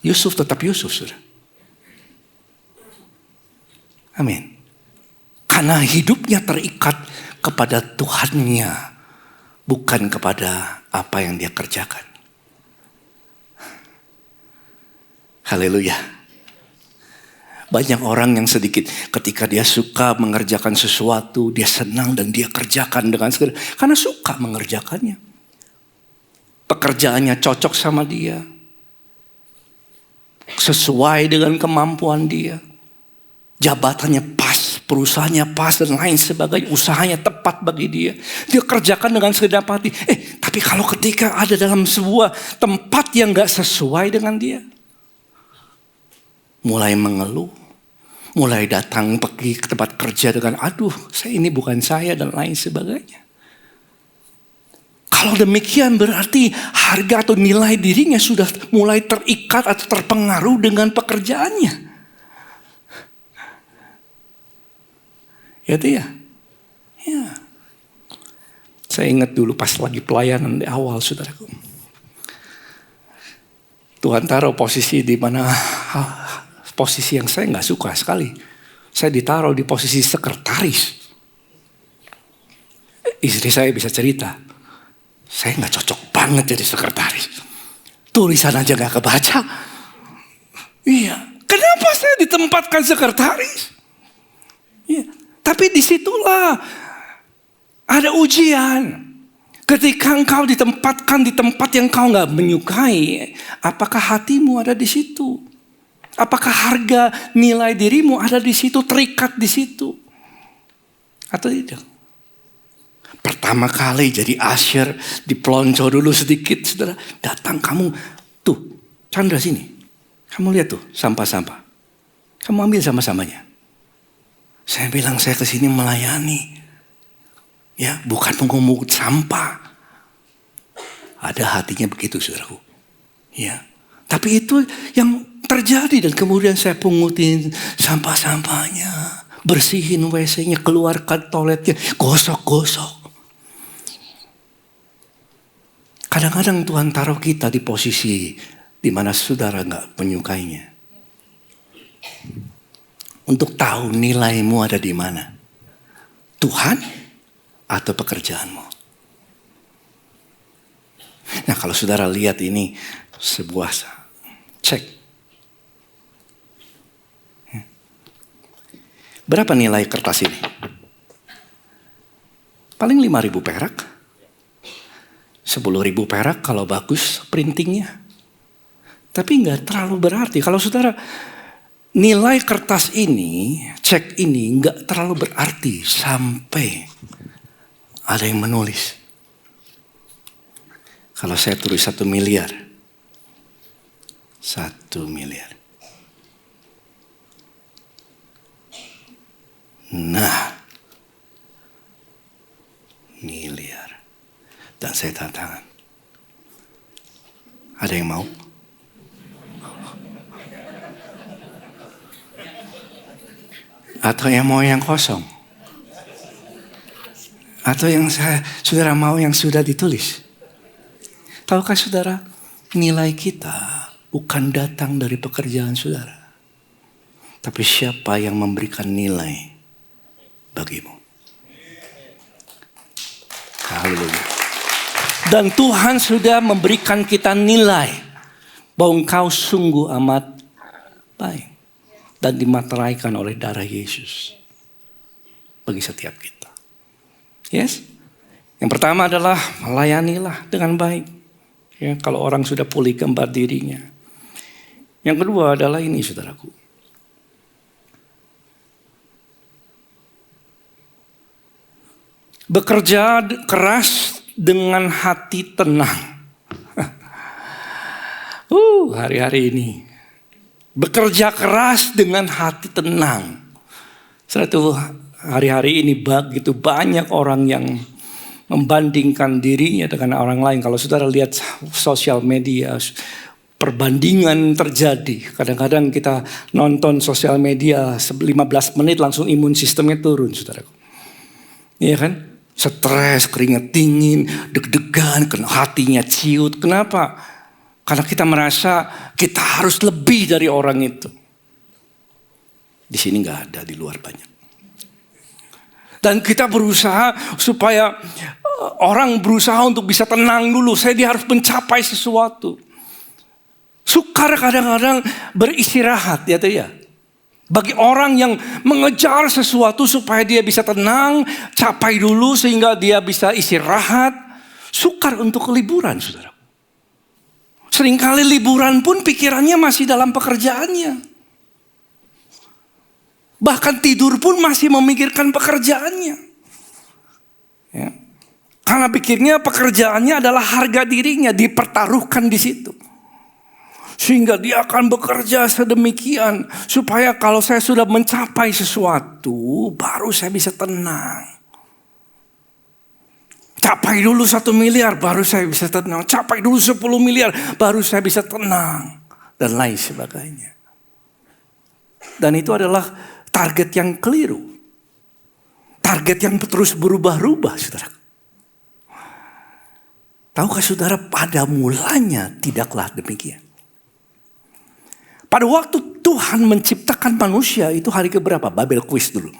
Yusuf tetap Yusuf, saudara. Amin. Karena hidupnya terikat kepada Tuhannya, bukan kepada apa yang dia kerjakan. Haleluya. Banyak orang yang sedikit ketika dia suka mengerjakan sesuatu, dia senang dan dia kerjakan dengan segera. Karena suka mengerjakannya. Pekerjaannya cocok sama dia. Sesuai dengan kemampuan dia. Jabatannya pas, perusahaannya pas dan lain sebagainya. Usahanya tepat bagi dia. Dia kerjakan dengan segenap hati. Tapi kalau ketika ada dalam sebuah tempat yang gak sesuai dengan dia. Mulai mengeluh, mulai datang pergi ke tempat kerja dengan ini bukan saya dan lain sebagainya. Kalau demikian berarti harga atau nilai dirinya sudah mulai terikat atau terpengaruh dengan pekerjaannya. Ya itu ya. Ya. Saya ingat dulu pas lagi pelayanan di awal, saudaraku. Tuhan taruh posisi di mana posisi yang saya nggak suka sekali. Saya ditaruh di posisi sekretaris. Istri saya bisa cerita, saya nggak cocok banget jadi sekretaris. Tulisan aja nggak kebaca. Iya, kenapa saya ditempatkan sekretaris? Iya, tapi disitulah ada ujian. Ketika engkau ditempatkan di tempat yang kau nggak menyukai, apakah hatimu ada di situ? Apakah harga nilai dirimu ada di situ, terikat di situ? Atau tidak? Pertama kali jadi usher, dipelonco dulu sedikit, saudara. Datang kamu, tuh, Chandra sini. Kamu lihat tuh, sampah-sampah. Kamu ambil sama-samanya. Saya bilang saya kesini melayani. Ya, bukan mengumpulkan sampah. Ada hatinya begitu, saudaraku. Ya, tapi itu yang terjadi dan kemudian saya pungutin sampah-sampahnya, bersihin WC-nya, keluarkan toiletnya, gosok-gosok. Kadang-kadang Tuhan taruh kita di posisi di mana saudara nggak menyukainya. Untuk tahu nilaimu ada di mana. Tuhan atau pekerjaanmu. Nah, kalau saudara lihat ini sebuah cek. Berapa nilai kertas ini? Paling 5.000 perak. 10.000 perak kalau bagus printingnya. Tapi nggak terlalu berarti. Kalau saudara nilai kertas ini, cek ini nggak terlalu berarti sampai ada yang menulis. Kalau saya tulis 1 miliar. 1 miliar. Nah, miliar. Dan saya tanda tangan. Ada yang mau? Atau yang mau yang kosong? Atau yang saudara mau yang sudah ditulis? Tahukah saudara, nilai kita bukan datang dari pekerjaan saudara. Tapi siapa yang memberikan nilai bagimu. Haleluya. Dan Tuhan sudah memberikan kita nilai bahwa engkau sungguh amat baik dan dimateraikan oleh darah Yesus bagi setiap kita. Yes? Yang pertama adalah melayanilah dengan baik. Ya, kalau orang sudah pulih kembali dirinya. Yang kedua adalah ini, saudaraku. Bekerja keras dengan hati tenang. Hari-hari ini. Bekerja keras dengan hati tenang. Suatu hari-hari ini begitu banyak orang yang membandingkan dirinya dengan orang lain. Kalau saudara lihat sosial media, perbandingan terjadi. Kadang-kadang kita nonton sosial media 15 menit langsung imun sistemnya turun, saudaraku. Iya kan? Stres, keringat dingin, deg-degan, hatinya ciut. Kenapa? Karena kita merasa kita harus lebih dari orang itu. Di sini nggak ada, di luar banyak. Dan kita berusaha supaya orang berusaha untuk bisa tenang dulu. Dia harus mencapai sesuatu. Sukar kadang-kadang beristirahat, ya tuh ya. Bagi orang yang mengejar sesuatu supaya dia bisa tenang, capai dulu sehingga dia bisa istirahat. Sukar untuk liburan, saudara. Seringkali liburan pun pikirannya masih dalam pekerjaannya. Bahkan tidur pun masih memikirkan pekerjaannya. Ya. Karena pikirnya pekerjaannya adalah harga dirinya, dipertaruhkan di situ. Sehingga dia akan bekerja sedemikian supaya kalau saya sudah mencapai sesuatu, baru saya bisa tenang. Capai dulu 1 miliar, baru saya bisa tenang. Capai dulu 10 miliar, baru saya bisa tenang. Dan lain sebagainya. Dan itu adalah target yang keliru. Target yang terus berubah-ubah, saudara. Tahukah saudara, pada mulanya tidaklah demikian. Pada waktu Tuhan menciptakan manusia, itu hari keberapa? Babel quiz dulu.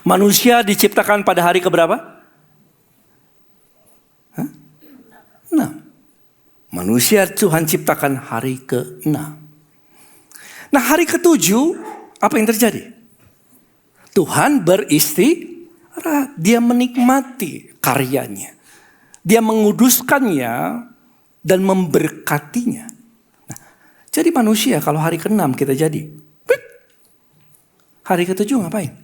Manusia diciptakan pada hari keberapa? 6. Manusia Tuhan ciptakan hari ke-6. Nah, hari ke-7 apa yang terjadi? Tuhan beristirahat. Dia menikmati karyanya. Dia menguduskannya dan memberkatinya. Jadi manusia kalau hari ke-6 kita jadi. Hari ke-7 ngapain?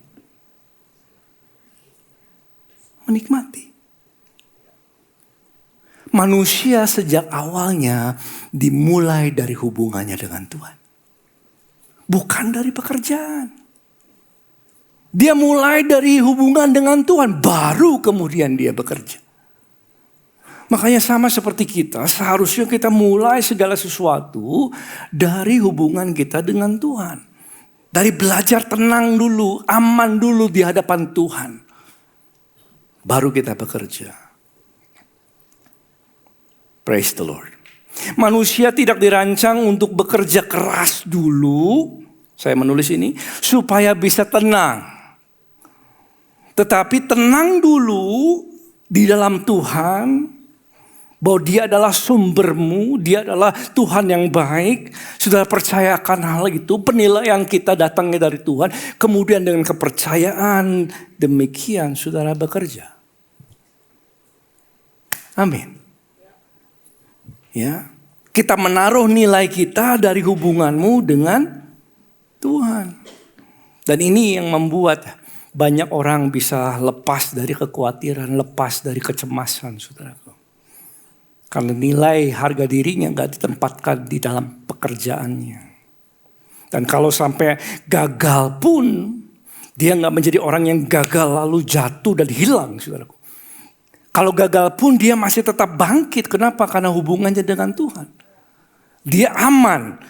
Menikmati. Manusia sejak awalnya dimulai dari hubungannya dengan Tuhan. Bukan dari pekerjaan. Dia mulai dari hubungan dengan Tuhan. Baru kemudian dia bekerja. Makanya sama seperti kita, seharusnya kita mulai segala sesuatu dari hubungan kita dengan Tuhan. Dari belajar tenang dulu, aman dulu di hadapan Tuhan. Baru kita bekerja. Praise the Lord. Manusia tidak dirancang untuk bekerja keras dulu. Saya menulis ini, supaya bisa tenang. Tetapi tenang dulu di dalam Tuhan. Bahwa dia adalah sumbermu, dia adalah Tuhan yang baik. Sudah percayakan hal itu, penilaian kita datangnya dari Tuhan. Kemudian dengan kepercayaan demikian saudara bekerja. Amin. Ya, kita menaruh nilai kita dari hubunganmu dengan Tuhan. Dan ini yang membuat banyak orang bisa lepas dari kekhawatiran, lepas dari kecemasan, saudara. Karena nilai harga dirinya gak ditempatkan di dalam pekerjaannya. Dan kalau sampai gagal pun, dia gak menjadi orang yang gagal lalu jatuh dan hilang, saudaraku. Kalau gagal pun dia masih tetap bangkit. Kenapa? Karena hubungannya dengan Tuhan. Dia aman.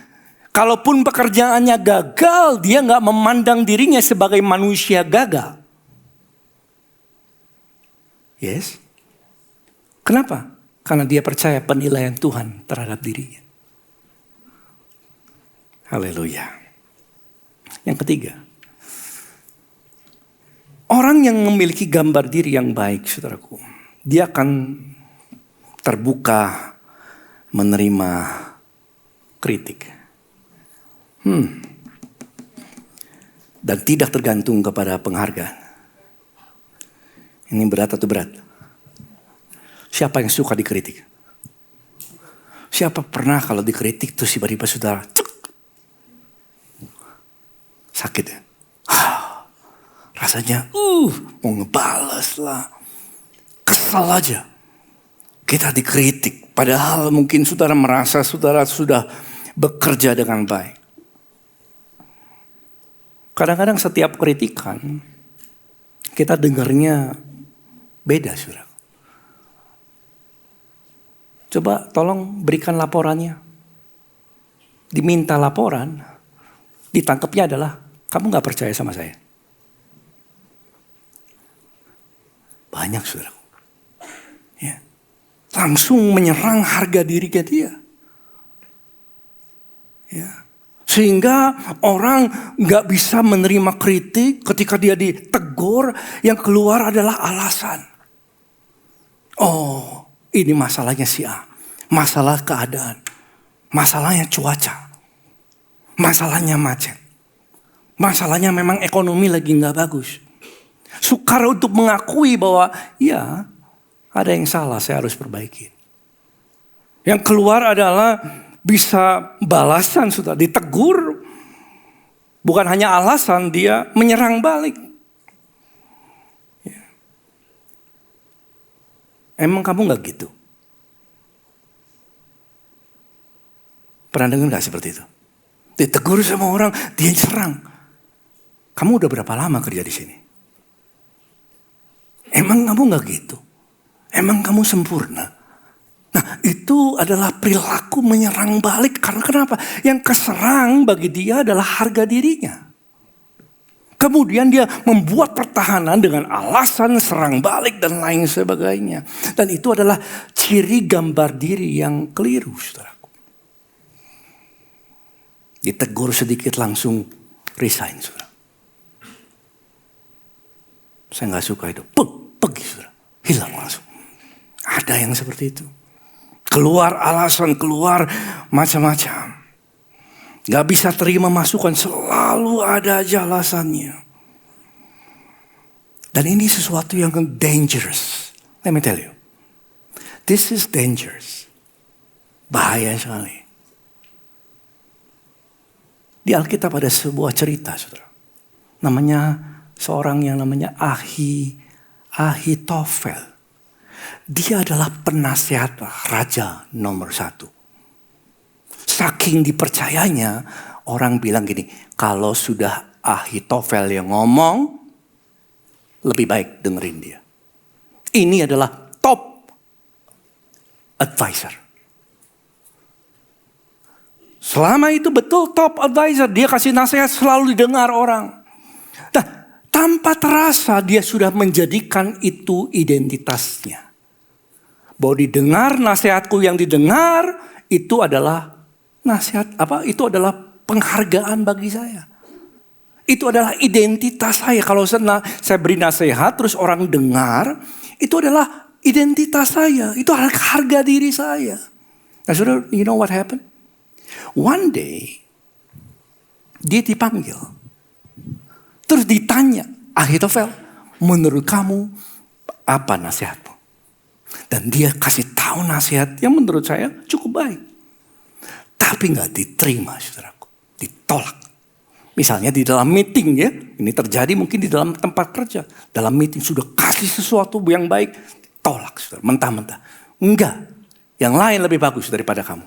Kalaupun pekerjaannya gagal, dia gak memandang dirinya sebagai manusia gagal. Yes? Kenapa? Karena dia percaya penilaian Tuhan terhadap dirinya. Haleluya. Yang ketiga. Orang yang memiliki gambar diri yang baik, saudaraku. Dia akan terbuka menerima kritik. Dan tidak tergantung kepada penghargaan. Ini berat atau berat? Siapa yang suka dikritik? Siapa pernah kalau dikritik terus tiba-tiba saudara sakit ya? Rasanya mau ngebales lah. Kesal aja. Kita dikritik. Padahal mungkin saudara merasa saudara sudah bekerja dengan baik. Kadang-kadang setiap kritikan kita dengarnya beda, saudara. Coba tolong berikan laporannya. Diminta laporan, ditangkapnya adalah kamu gak percaya sama saya. Banyak saudara. Ya. Langsung menyerang harga dirinya dia. Ya. Sehingga orang gak bisa menerima kritik ketika dia ditegur, yang keluar adalah alasan. Oh, ini masalahnya si A. Masalah keadaan. Masalahnya cuaca. Masalahnya macet. Masalahnya memang ekonomi lagi gak bagus. Sukar untuk mengakui bahwa ya ada yang salah, saya harus perbaiki. Yang keluar adalah bisa balasan, sudah ditegur. Bukan hanya alasan, dia menyerang balik. Ya. Emang kamu gak gitu? Pernah dengar gak seperti itu? Ditegur sama orang, dia serang. Kamu udah berapa lama kerja di sini? Emang kamu gak gitu? Emang kamu sempurna? Nah, itu adalah perilaku menyerang balik. Karena kenapa? Yang keserang bagi dia adalah harga dirinya. Kemudian dia membuat pertahanan dengan alasan serang balik dan lain sebagainya. Dan itu adalah ciri gambar diri yang keliru, saudaraku. Ditegur sedikit langsung resign, saudara. Saya gak suka itu. Pergi, saudara. Hilang langsung. Ada yang seperti itu. Keluar alasan, keluar macam-macam. Gak bisa terima masukan, selalu ada aja alasannya. Dan ini sesuatu yang dangerous. Let me tell you. This is dangerous. Bahaya sekali. Di Alkitab ada sebuah cerita, saudara. Namanya seorang yang namanya Ahitofel. Dia adalah penasihat raja nomor 1. Saking dipercayanya, orang bilang gini, kalau sudah Ahitofel yang ngomong, lebih baik dengerin dia. Ini adalah top advisor. Selama itu betul top advisor, dia kasih nasihat selalu didengar orang. Nah, tanpa terasa dia sudah menjadikan itu identitasnya. Bahwa didengar nasihatku, yang didengar itu adalah nasihat apa? Itu adalah penghargaan bagi saya. Itu adalah identitas saya. Kalau saya beri nasihat terus orang dengar, itu adalah identitas saya. Itu adalah harga diri saya. Nah, saudara, you know what happened? One day dia dipanggil. Terus ditanya, Ahitofel, menurut kamu apa nasihatmu? Dan dia kasih tahu nasihat yang menurut saya cukup baik. Tapi gak diterima, saudaraku. Ditolak. Misalnya di dalam meeting ya. Ini terjadi mungkin di dalam tempat kerja. Dalam meeting sudah kasih sesuatu yang baik. Tolak, saudara. Mentah-mentah. Enggak. Yang lain lebih bagus daripada kamu.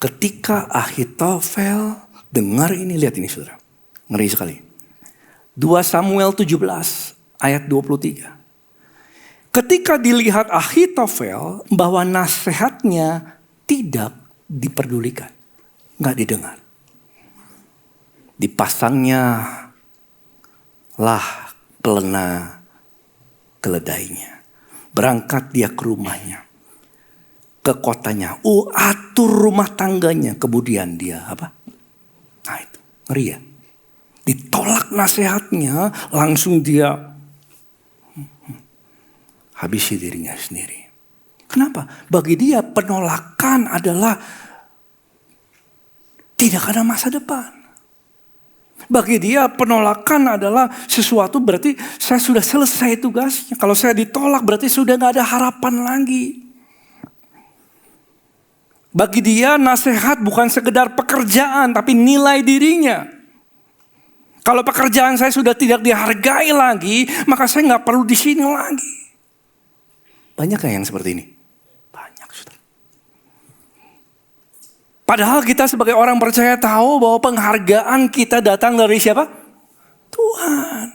Ketika Ahitofel dengar ini, lihat ini saudara. Ngeri sekali. 2 Samuel 17 ayat 23. Ketika dilihat Ahitofel bahwa nasihatnya tidak diperdulikan. Nggak didengar. Dipasangnya lah pelena keledainya. Berangkat dia ke rumahnya. Ke kotanya. Atur rumah tangganya. Kemudian dia apa? Nah itu. Ngeri ya. Ditolak nasihatnya. Langsung dia habisi dirinya sendiri. Kenapa? Bagi dia penolakan adalah tidak ada masa depan. Bagi dia penolakan adalah sesuatu berarti saya sudah selesai tugasnya. Kalau saya ditolak berarti sudah gak ada harapan lagi. Bagi dia nasihat bukan sekedar pekerjaan tapi nilai dirinya. Kalau pekerjaan saya sudah tidak dihargai lagi, maka saya gak perlu di sini lagi. Banyak yang seperti ini? Banyak, sudah. Padahal kita sebagai orang percaya tahu bahwa penghargaan kita datang dari siapa? Tuhan.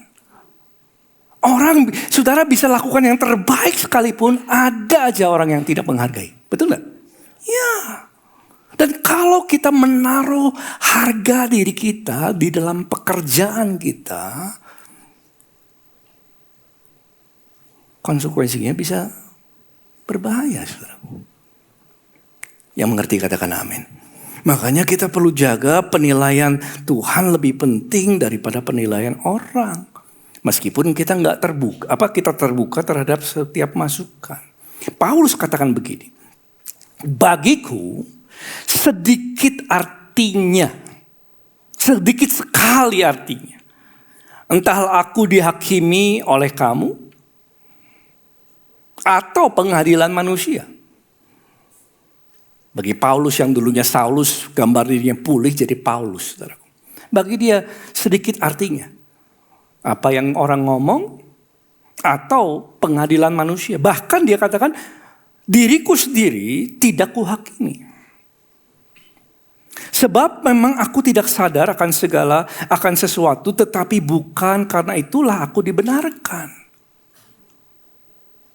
Orang, saudara bisa lakukan yang terbaik sekalipun, ada aja orang yang tidak menghargai. Betul gak? Ya. Dan kalau kita menaruh harga diri kita di dalam pekerjaan kita, konsekuensinya bisa berbahaya, saudaraku. Yang mengerti katakan amin. Makanya kita perlu jaga penilaian Tuhan lebih penting daripada penilaian orang. Meskipun kita nggak terbuka, kita terbuka terhadap setiap masukan. Paulus katakan begini, bagiku sedikit artinya, sedikit sekali artinya. Entah aku dihakimi oleh kamu atau pengadilan manusia. Bagi Paulus yang dulunya Saulus, gambar dirinya pulih jadi Paulus. Saudaraku. Bagi dia sedikit artinya. Apa yang orang ngomong atau pengadilan manusia. Bahkan dia katakan, diriku sendiri tidak kuhakimi. Sebab memang aku tidak sadar akan sesuatu, tetapi bukan karena itulah aku dibenarkan.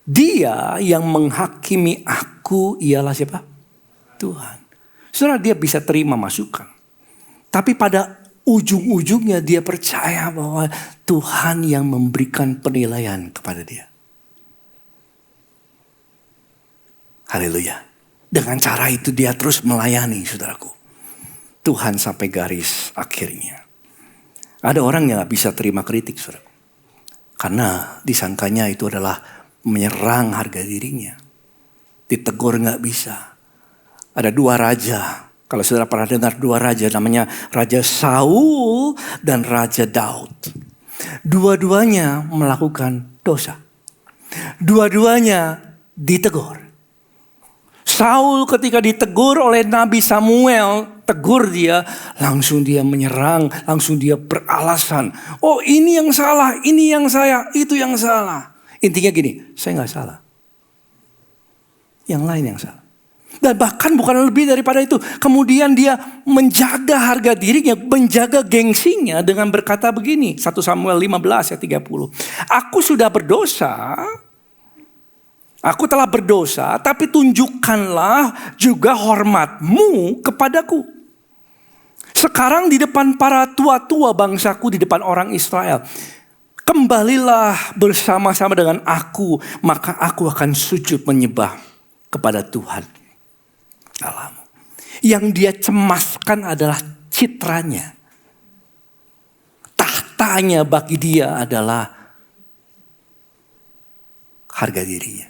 Dia yang menghakimi aku ialah siapa? Tuhan. Saudara, dia bisa terima masukan. Tapi pada ujung-ujungnya dia percaya bahwa Tuhan yang memberikan penilaian kepada dia. Haleluya. Dengan cara itu dia terus melayani, saudaraku. Tuhan sampai garis akhirnya. Ada orang yang gak bisa terima kritik, saudara. Karena disangkanya itu adalah menyerang harga dirinya. Ditegur gak bisa. Ada dua raja. Kalau saudara pernah dengar dua raja, namanya Raja Saul dan Raja Daud. Dua-duanya melakukan dosa. Dua-duanya ditegur. Saul ketika ditegur oleh Nabi Samuel, tegur dia, langsung dia menyerang, langsung dia beralasan. Oh, ini yang salah, ini yang itu yang salah. Intinya gini, saya gak salah. Yang lain yang salah. Dan bahkan bukan lebih daripada itu. Kemudian dia menjaga harga dirinya, menjaga gengsinya dengan berkata begini. 1 Samuel 15 ayat 30. Aku sudah berdosa. Aku telah berdosa, tapi tunjukkanlah juga hormatmu kepadaku. Sekarang di depan para tua-tua bangsaku, di depan orang Israel. Kembalilah bersama-sama dengan aku, maka aku akan sujud menyembah kepada Tuhan Allahmu. Yang dia cemaskan adalah citranya. Tahtanya bagi dia adalah harga dirinya.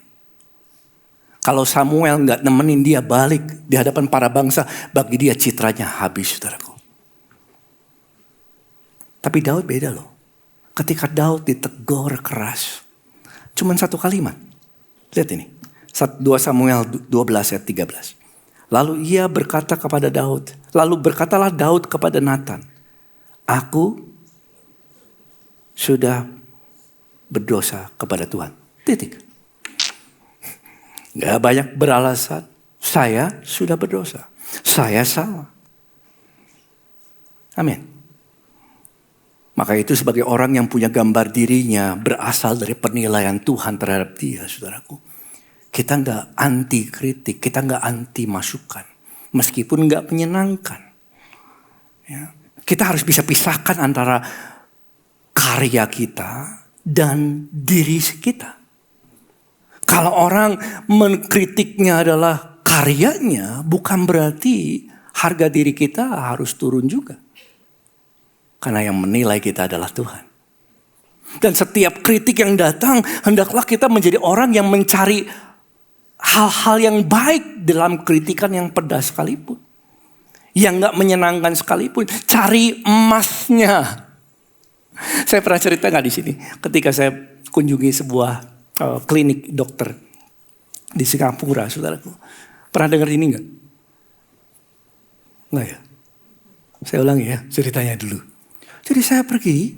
Kalau Samuel nggak nemenin dia balik di hadapan para bangsa, bagi dia citranya habis, saudaraku. Tapi Daud beda loh. Ketika Daud ditegur keras, cuman satu kalimat. Lihat ini, 2 Samuel 12 ayat 13. Lalu ia berkata kepada Daud, lalu berkatalah Daud kepada Nathan, aku sudah berdosa kepada Tuhan. Titik. Gak banyak beralasan. Saya sudah berdosa. Saya salah. Amin. Maka itu sebagai orang yang punya gambar dirinya berasal dari penilaian Tuhan terhadap dia, saudaraku. Kita gak anti kritik. Kita gak anti masukan. Meskipun gak menyenangkan. Ya. Kita harus bisa pisahkan antara karya kita dan diri kita. Kalau orang mengkritiknya adalah karyanya, bukan berarti harga diri kita harus turun juga. Karena yang menilai kita adalah Tuhan. Dan setiap kritik yang datang, hendaklah kita menjadi orang yang mencari hal-hal yang baik dalam kritikan yang pedas sekalipun. Yang gak menyenangkan sekalipun. Cari emasnya. Saya pernah cerita gak di sini? Ketika saya kunjungi sebuah klinik dokter di Singapura, saudaraku. Pernah dengar ini enggak? Enggak ya? Saya ulangi ya ceritanya dulu. Jadi saya pergi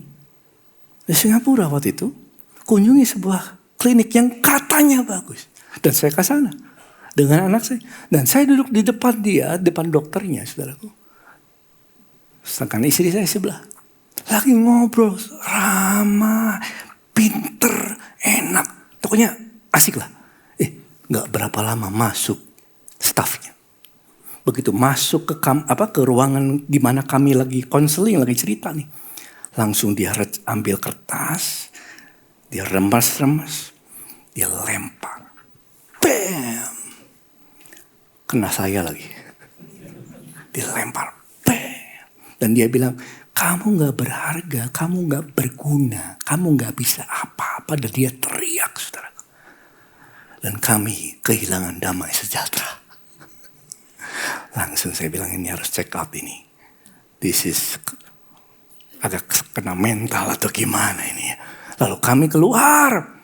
di Singapura waktu itu, kunjungi sebuah klinik yang katanya bagus. Dan saya ke sana dengan anak saya. Dan saya duduk di depan dia, depan dokternya, saudaraku. Sedangkan istri saya sebelah. Lagi ngobrol, ramah, pinter, enak. Pokoknya asik lah. Gak berapa lama masuk stafnya. Begitu masuk ke ruangan di mana kami lagi konseling, lagi cerita nih. Langsung dia ambil kertas, dia remas-remas. Dia lempar. Bam. Kena saya lagi. Dia lempar. Bam. Dan dia bilang, kamu gak berharga, kamu gak berguna, kamu gak bisa apa-apa. Dan dia teriak, saudara. Dan kami kehilangan damai sejahtera. Langsung saya bilang, ini harus check up ini. This is agak kena mental atau gimana ini ya. Lalu kami keluar.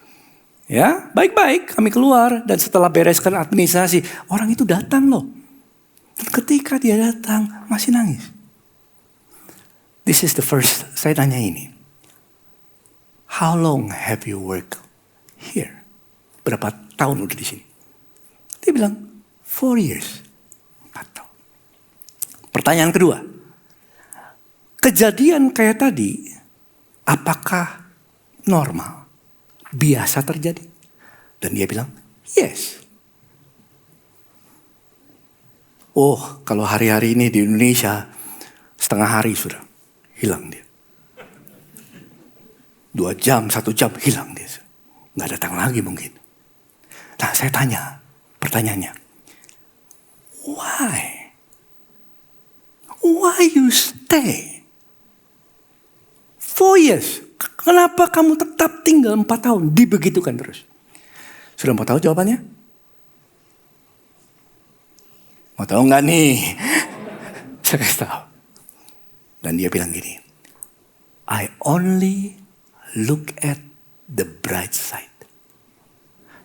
Ya, baik-baik kami keluar. Dan setelah bereskan administrasi, orang itu datang loh. Dan ketika dia datang, masih nangis. This is the first, saya tanya ini. How long have you worked here? Berapa tahun udah di sini? Dia bilang, 4 years. 4 tahun. Pertanyaan kedua. Kejadian kayak tadi, apakah normal? Biasa terjadi? Dan dia bilang, yes. Oh, kalau hari-hari ini di Indonesia, setengah hari sudah hilang dia. 2 jam, 1 jam hilang dia. Nggak datang lagi mungkin. Nah, saya tanya, pertanyaannya, why? Why you stay? 4 years. Kenapa kamu tetap tinggal 4 tahun? Dibegitukan terus. Sudah mau tahu jawabannya? Mau tahu nggak nih? Saya kasih tahu. Dan dia bilang gini, I only look at the bright side.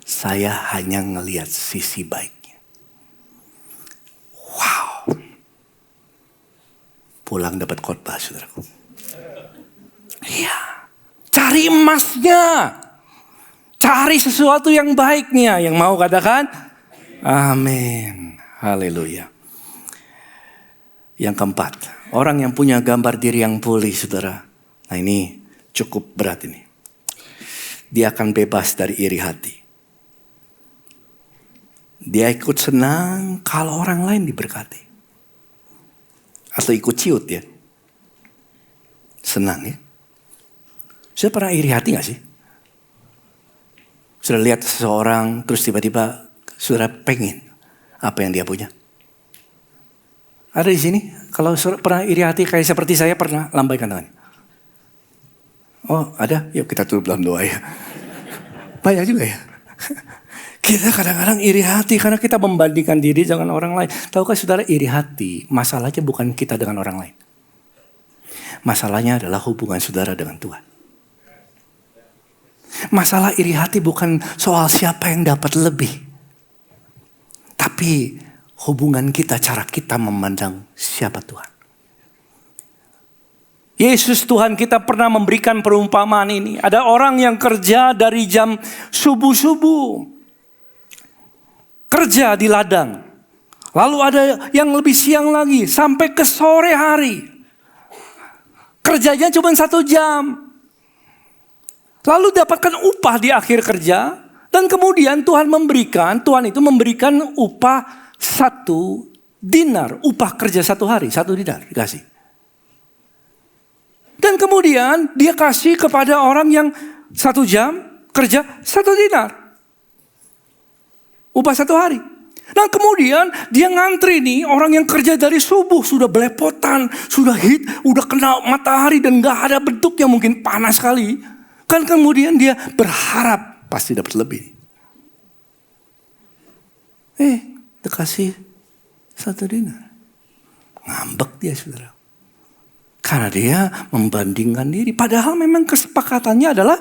Saya hanya ngelihat sisi baiknya. Wow. Pulang dapat khotbah, saudaraku. Iya. Cari emasnya. Cari sesuatu yang baiknya. Yang mau katakan, amin. Haleluya. Yang keempat, orang yang punya gambar diri yang pulih, saudara. Nah ini cukup berat ini. Dia akan bebas dari iri hati. Dia ikut senang kalau orang lain diberkati. Atau ikut ciut ya. Senang ya. Sudah pernah iri hati gak sih? Sudah lihat seseorang terus tiba-tiba sudah pengen apa yang dia punya? Ada di sini? Kalau pernah iri hati kayak seperti saya, pernah lambaikan tangan. Oh ada? Yuk kita tutup dalam doa ya. Banyak juga ya. Kita kadang-kadang iri hati karena kita membandingkan diri dengan orang lain. Tahukah saudara, iri hati masalahnya bukan kita dengan orang lain. Masalahnya adalah hubungan saudara dengan Tuhan. Masalah iri hati bukan soal siapa yang dapat lebih. Tapi hubungan kita, cara kita memandang siapa Tuhan. Yesus Tuhan kita pernah memberikan perumpamaan ini. Ada orang yang kerja dari jam subuh-subuh. Kerja di ladang. Lalu ada yang lebih siang lagi sampai ke sore hari. Kerjanya cuma 1 jam. Lalu dapatkan upah di akhir kerja. Dan kemudian Tuhan itu memberikan upah 1 dinar. Upah kerja 1 hari, 1 dinar dikasih. Dan kemudian dia kasih kepada orang yang 1 jam kerja 1 dinar. Upah 1 hari. Nah kemudian dia ngantri nih, orang yang kerja dari subuh sudah belepotan, sudah udah kena matahari dan gak ada bentuknya, mungkin panas sekali. Kan kemudian dia berharap pasti dapat lebih. Dikasih 1 dinar. Ngambek dia saudara. Karena dia membandingkan diri. Padahal memang kesepakatannya adalah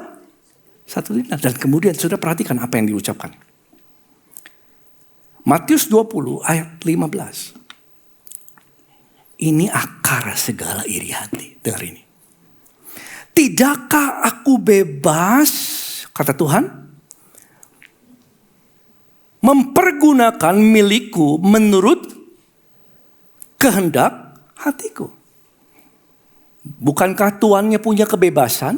1 dinar. Dan kemudian sudah perhatikan apa yang diucapkan. Matius 20 ayat 15. Ini akar segala iri hati. Dengar ini. Tidakkah aku bebas, kata Tuhan, mempergunakan milikku menurut kehendak hatiku? Bukankah tuannya punya kebebasan?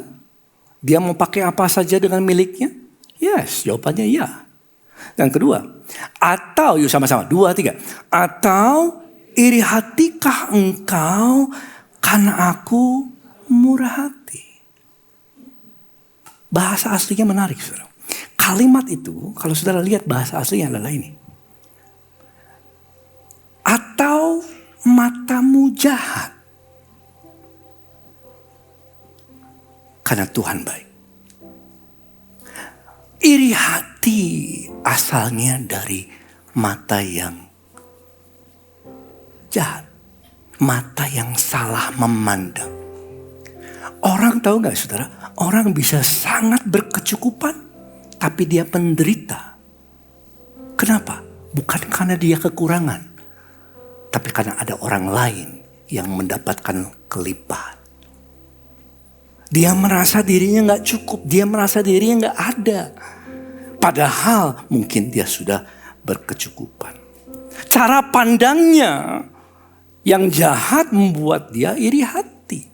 Dia mau pakai apa saja dengan miliknya? Yes, jawabannya ya. Yang kedua, atau yuk sama-sama, 2, 3. Atau iri hatikah engkau karena aku murah hati? Bahasa aslinya menarik, saudara. kalimat itu, kalau saudara lihat bahasa aslinya adalah ini. Atau matamu jahat. Karena Tuhan baik. Iri hati asalnya dari mata yang jahat. Mata yang salah memandang. Orang tahu gak saudara? Orang bisa sangat berkecukupan, tapi dia penderita. Kenapa? Bukan karena dia kekurangan, tapi karena ada orang lain yang mendapatkan kelimpahan. Dia merasa dirinya gak cukup, dia merasa dirinya gak ada. Padahal mungkin dia sudah berkecukupan. Cara pandangnya yang jahat membuat dia iri hati.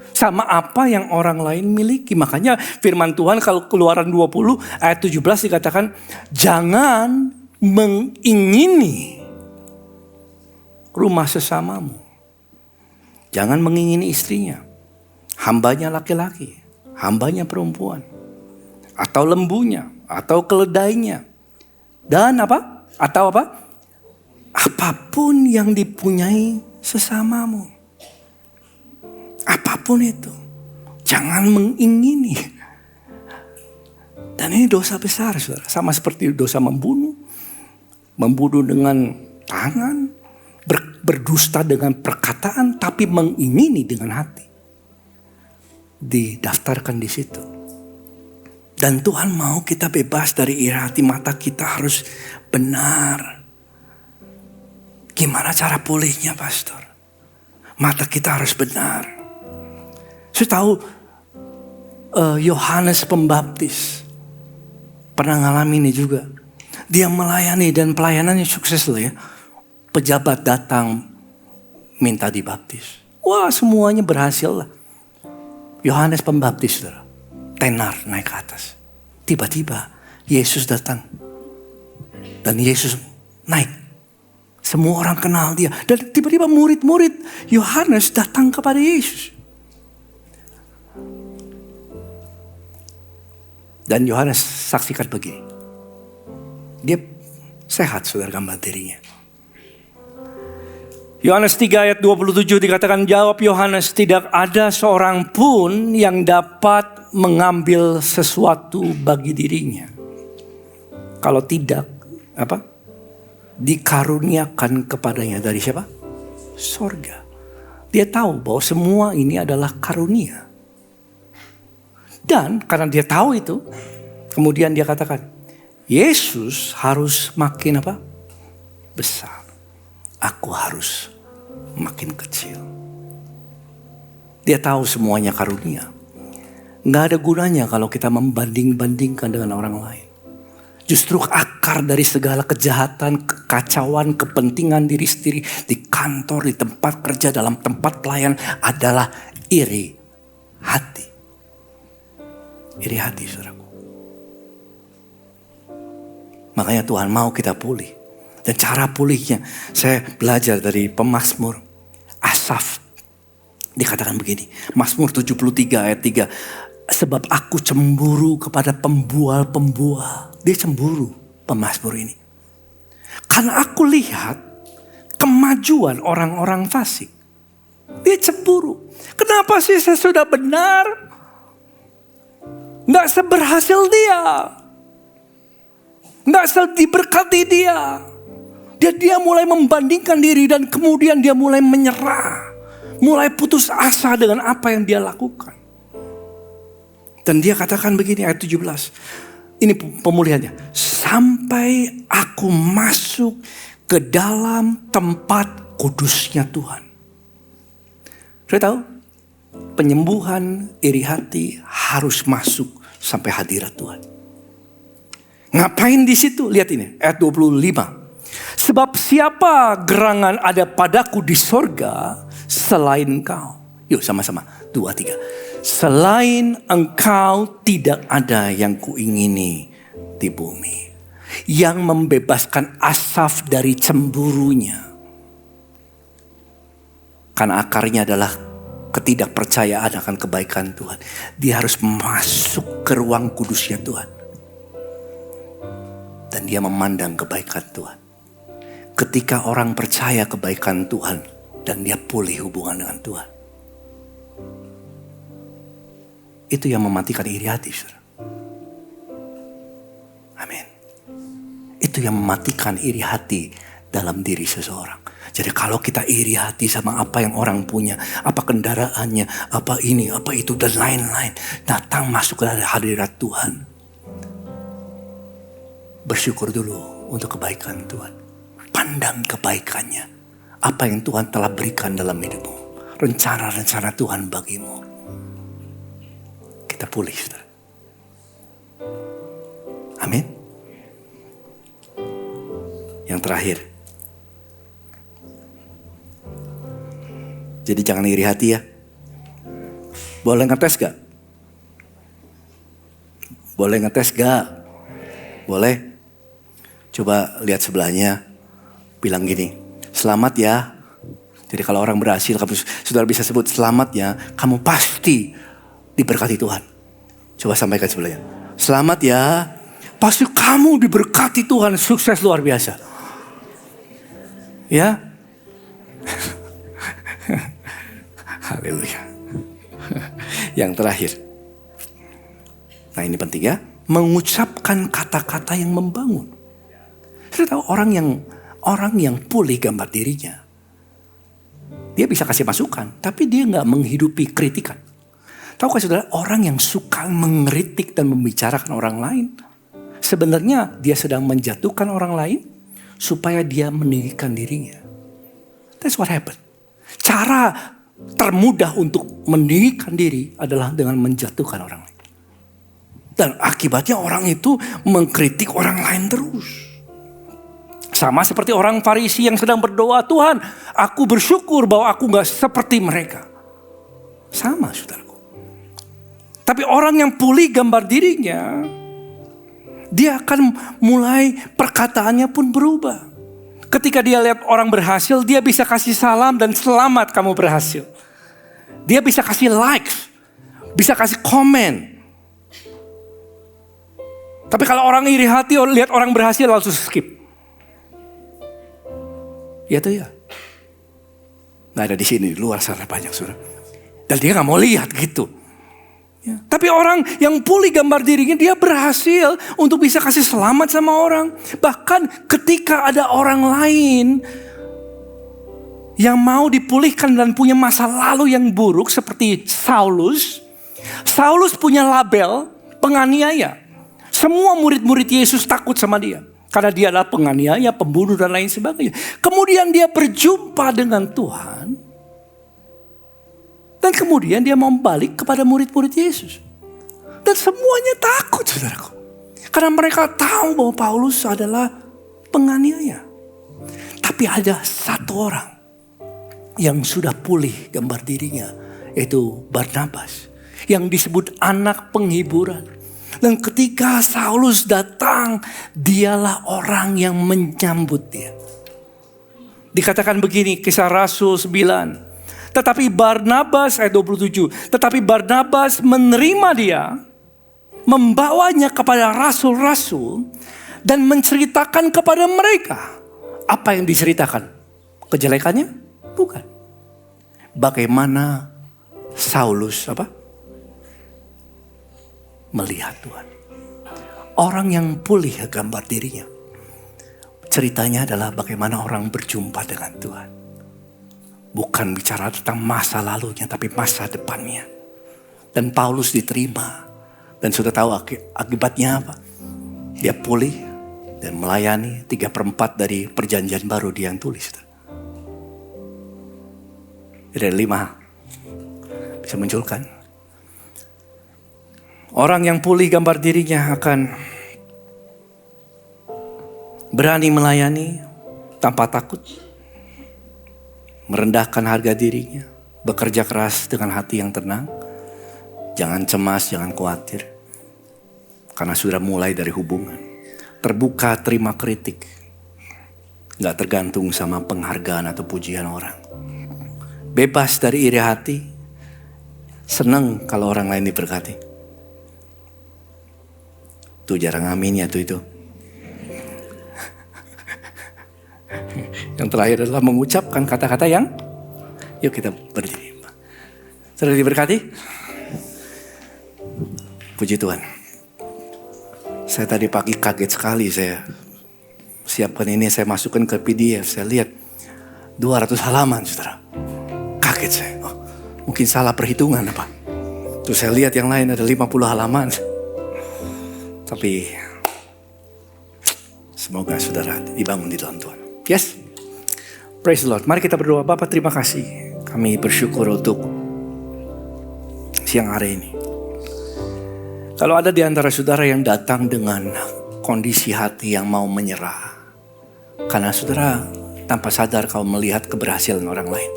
Sama apa yang orang lain miliki. Makanya firman Tuhan kalau Keluaran 20 ayat 17 dikatakan, jangan mengingini rumah sesamamu. Jangan mengingini istrinya, hambanya laki-laki, hambanya perempuan, atau lembunya, atau keledainya. Dan apa? Atau apa? Apapun yang dipunyai sesamamu. Apapun itu, jangan mengingini. Dan ini dosa besar, saudara. Sama seperti dosa membunuh. Membunuh dengan tangan, berdusta dengan perkataan, tapi mengingini dengan hati. Didaftarkan di situ. Dan Tuhan mau kita bebas dari iri hati. Mata kita harus benar. Gimana cara pulihnya, pastor? Mata kita harus benar. Saya tahu Yohanes Pembaptis pernah ngalamin ini juga. Dia melayani dan pelayanannya sukses loh ya. Pejabat datang minta dibaptis. Wah, semuanya berhasil lah. Yohanes Pembaptis, saudara, tenar naik ke atas. Tiba-tiba Yesus datang. Dan Yesus naik. Semua orang kenal dia. Dan tiba-tiba murid-murid Yohanes datang kepada Yesus. Dan Yohanes saksikan begini. Dia sehat, saudara, gambar dirinya. Yohanes 3 ayat 27 dikatakan, jawab Yohanes, tidak ada seorang pun yang dapat mengambil sesuatu bagi dirinya. Kalau tidak, apa? Dikaruniakan kepadanya dari siapa? Sorga. Dia tahu bahwa semua ini adalah karunia. Dan karena dia tahu itu, kemudian dia katakan, Yesus harus makin apa? Besar. Aku harus makin kecil. Dia tahu semuanya karunia. Nggak ada gunanya kalau kita membanding-bandingkan dengan orang lain. Justru akar dari segala kejahatan, kekacauan, kepentingan diri sendiri di kantor, di tempat kerja, dalam tempat pelayan adalah iri hati. Iri hati, saudaraku. Makanya Tuhan mau kita pulih. Dan cara pulihnya, saya belajar dari pemazmur Asaf. Dikatakan begini, Mazmur 73 ayat 3. Sebab aku cemburu kepada pembual-pembual. Dia cemburu, pemazmur ini. Karena aku lihat kemajuan orang-orang fasik. Dia cemburu. Kenapa sih saya sudah benar? Nggak seberhasil dia. Nggak diberkati dia. Dia mulai membandingkan diri dan kemudian dia mulai menyerah. Mulai putus asa dengan apa yang dia lakukan. Dan dia katakan begini ayat 17. Ini pemulihannya. Sampai aku masuk ke dalam tempat kudusnya Tuhan. Saya tahu penyembuhan iri hati harus masuk sampai hadirat Tuhan. Ngapain di situ? Lihat ini ayat 25. Sebab siapa gerangan ada padaku di sorga selain kau. Yuk sama-sama. 2, 3. Selain engkau tidak ada yang kuingini di bumi. Yang membebaskan Asaf dari cemburunya. Karena akarnya adalah ketidakpercayaan akan kebaikan Tuhan. Dia harus masuk ke ruang kudusnya Tuhan. dan dia memandang kebaikan Tuhan. Ketika orang percaya kebaikan Tuhan dan dia pulih hubungan dengan Tuhan, itu yang mematikan iri hati, saudara. Amin. Itu yang mematikan iri hati dalam diri seseorang. Jadi kalau kita iri hati sama apa yang orang punya, apa kendaraannya, apa ini, apa itu, dan lain-lain, datang masuk ke hadirat Tuhan. Bersyukur dulu untuk kebaikan Tuhan. Pandang kebaikannya. Apa yang Tuhan telah berikan dalam hidupmu. Rencana-rencana Tuhan bagimu. Kita pulih, saudara. Amin. Yang terakhir. Jadi jangan iri hati ya. Boleh ngetes gak? Boleh ngetes gak? Boleh? Coba lihat sebelahnya. Bilang gini, selamat ya. Jadi kalau orang berhasil, kamu saudara bisa sebut selamat ya. Kamu pasti diberkati Tuhan. Coba sampaikan sebelahnya. Selamat ya. Pasti kamu diberkati Tuhan. Sukses luar biasa. Ya. Haleluya. Yang terakhir. Nah ini penting ya. Mengucapkan kata-kata yang membangun. Saya tahu orang yang pulih gambar dirinya. Dia bisa kasih masukan. Tapi dia gak menghidupi kritikan. Tahukah saudara, orang yang suka mengkritik dan membicarakan orang lain, sebenarnya dia sedang menjatuhkan orang lain supaya dia meninggikan dirinya. That's what happened. Cara termudah untuk meninggikan diri adalah dengan menjatuhkan orang lain. Dan akibatnya orang itu mengkritik orang lain terus. Sama seperti orang Farisi yang sedang berdoa, Tuhan, aku bersyukur bahwa aku gak seperti mereka. Sama, saudaraku. Tapi orang yang pulih gambar dirinya, dia akan mulai perkataannya pun berubah. Ketika dia lihat orang berhasil, dia bisa kasih salam dan selamat kamu berhasil. Dia bisa kasih likes, bisa kasih komen. Tapi kalau orang iri hati, lihat orang berhasil langsung skip. Ya tuh ya. Nggak ada di sini, di luar sana banyak saudara. Dan dia nggak mau lihat gitu. Ya. Tapi orang yang pulih gambar dirinya, dia berhasil untuk bisa kasih selamat sama orang. Bahkan ketika ada orang lain yang mau dipulihkan dan punya masa lalu yang buruk seperti Saulus. Saulus punya label penganiaya. Semua murid-murid Yesus takut sama dia. Karena dia adalah penganiaya, pembunuh dan lain sebagainya. Kemudian dia berjumpa dengan Tuhan. Dan kemudian dia mau balik kepada murid-murid Yesus. Dan semuanya takut, saudaraku. Karena mereka tahu bahwa Paulus adalah penganiaya. Tapi ada satu orang yang sudah pulih gambar dirinya. Yaitu Barnabas. Yang disebut anak penghiburan. Dan ketika Saulus datang, dialah orang yang menyambut dia. Dikatakan begini, Kisah Rasul 9. Tetapi Barnabas, ayat 27. Tetapi Barnabas menerima dia, membawanya kepada rasul-rasul, dan menceritakan kepada mereka. Apa yang diceritakan? Kejelekannya? Bukan. Bagaimana Saulus melihat Tuhan. Orang yang pulih gambar dirinya. Ceritanya adalah bagaimana orang berjumpa dengan Tuhan. Bukan bicara tentang masa lalunya, tapi masa depannya. Dan Paulus diterima. Dan sudah tahu akibatnya apa? Dia pulih dan melayani 3/4 dari perjanjian baru dia yang tulis. Ada 5. Bisa munculkan. Orang yang pulih gambar dirinya akan berani melayani tanpa takut. Merendahkan harga dirinya. Bekerja keras dengan hati yang tenang. Jangan cemas, jangan khawatir. Karena sudah mulai dari hubungan. Terbuka terima kritik. Gak tergantung sama penghargaan atau pujian orang. Bebas dari iri hati. Senang kalau orang lain diberkati. Tuh jarang amin ya tuh itu. Yang terakhir adalah mengucapkan kata-kata yang, yuk kita berdiri. Sudah diberkati? Puji Tuhan. Saya tadi pagi kaget sekali, saya siapkan ini, saya masukkan ke PDF, saya lihat 200 halaman, saudara. Kaget saya, mungkin salah perhitungan apa. Terus saya lihat yang lain ada 50 halaman. Tapi semoga saudara dibangun di dalam Tuhan. Yes, praise the Lord. Mari kita berdoa. Bapak, terima kasih. Kami bersyukur untuk siang hari ini. Kalau ada di antara saudara yang datang dengan kondisi hati yang mau menyerah, karena saudara tanpa sadar kau melihat keberhasilan orang lain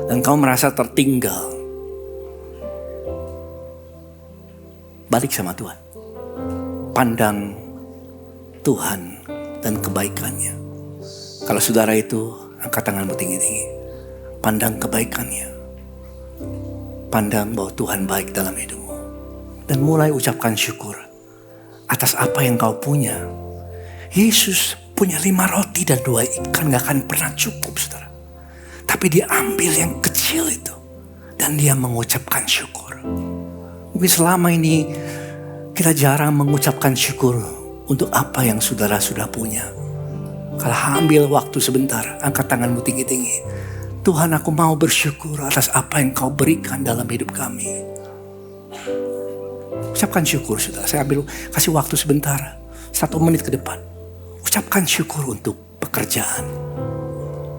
dan kau merasa tertinggal, balik sama Tuhan. Pandang Tuhan dan kebaikannya. Kalau saudara itu, angkat tanganmu tinggi-tinggi. Pandang kebaikannya. Pandang bahwa Tuhan baik dalam hidupmu. Dan mulai ucapkan syukur atas apa yang kau punya. Yesus punya 5 roti dan 2 ikan gak akan pernah cukup, saudara. Tapi dia ambil yang kecil itu dan dia mengucapkan syukur. Mungkin selama ini kita jarang mengucapkan syukur untuk apa yang saudara sudah punya. Kalau ambil waktu sebentar, angkat tanganmu tinggi-tinggi. Tuhan, aku mau bersyukur atas apa yang kau berikan dalam hidup kami. Ucapkan syukur, saudara. Saya kasih waktu sebentar, 1 menit ke depan. Ucapkan syukur untuk pekerjaan.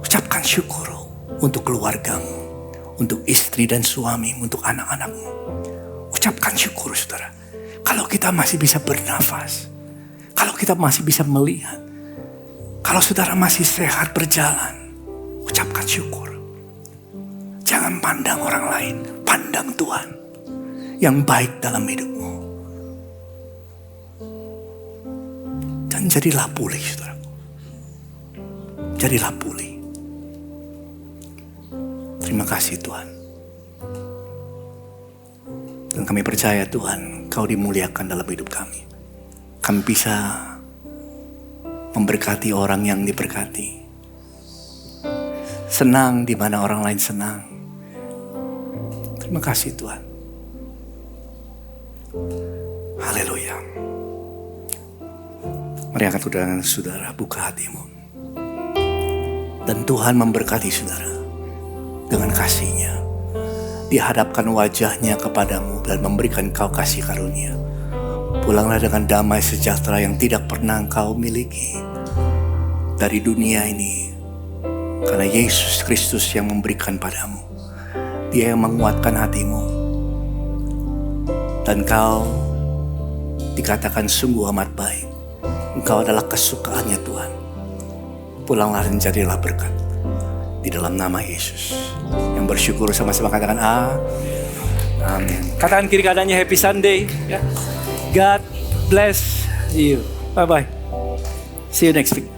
Ucapkan syukur untuk keluargamu, untuk istri dan suami, untuk anak-anakmu. Ucapkan syukur, saudara. Kalau kita masih bisa bernafas, kalau kita masih bisa melihat, kalau saudara masih sehat berjalan, ucapkan syukur. Jangan pandang orang lain, pandang Tuhan yang baik dalam hidupmu. Dan jadilah pulih, saudara. Jadilah pulih. Terima kasih Tuhan. Dan kami percaya Tuhan, Kau dimuliakan dalam hidup kami. Kami bisa memberkati orang yang diberkati. Senang di mana orang lain senang. Terima kasih Tuhan. Haleluya. Mari angkat tangan saudara, buka hatimu. Dan Tuhan memberkati saudara dengan kasih-Nya. Dihadapkan wajah-Nya kepadamu dan memberikan kau kasih karunia. Pulanglah dengan damai sejahtera yang tidak pernah engkau miliki dari dunia ini. Karena Yesus Kristus yang memberikan padamu. Dia yang menguatkan hatimu. Dan kau dikatakan sungguh amat baik. Engkau adalah kesukaannya Tuhan. Pulanglah dan jadilah berkat. Di dalam nama Yesus. Yang bersyukur sama-sama katakan amin. Katakan kiri kanannya happy Sunday. God bless you. Bye-bye. See you next week.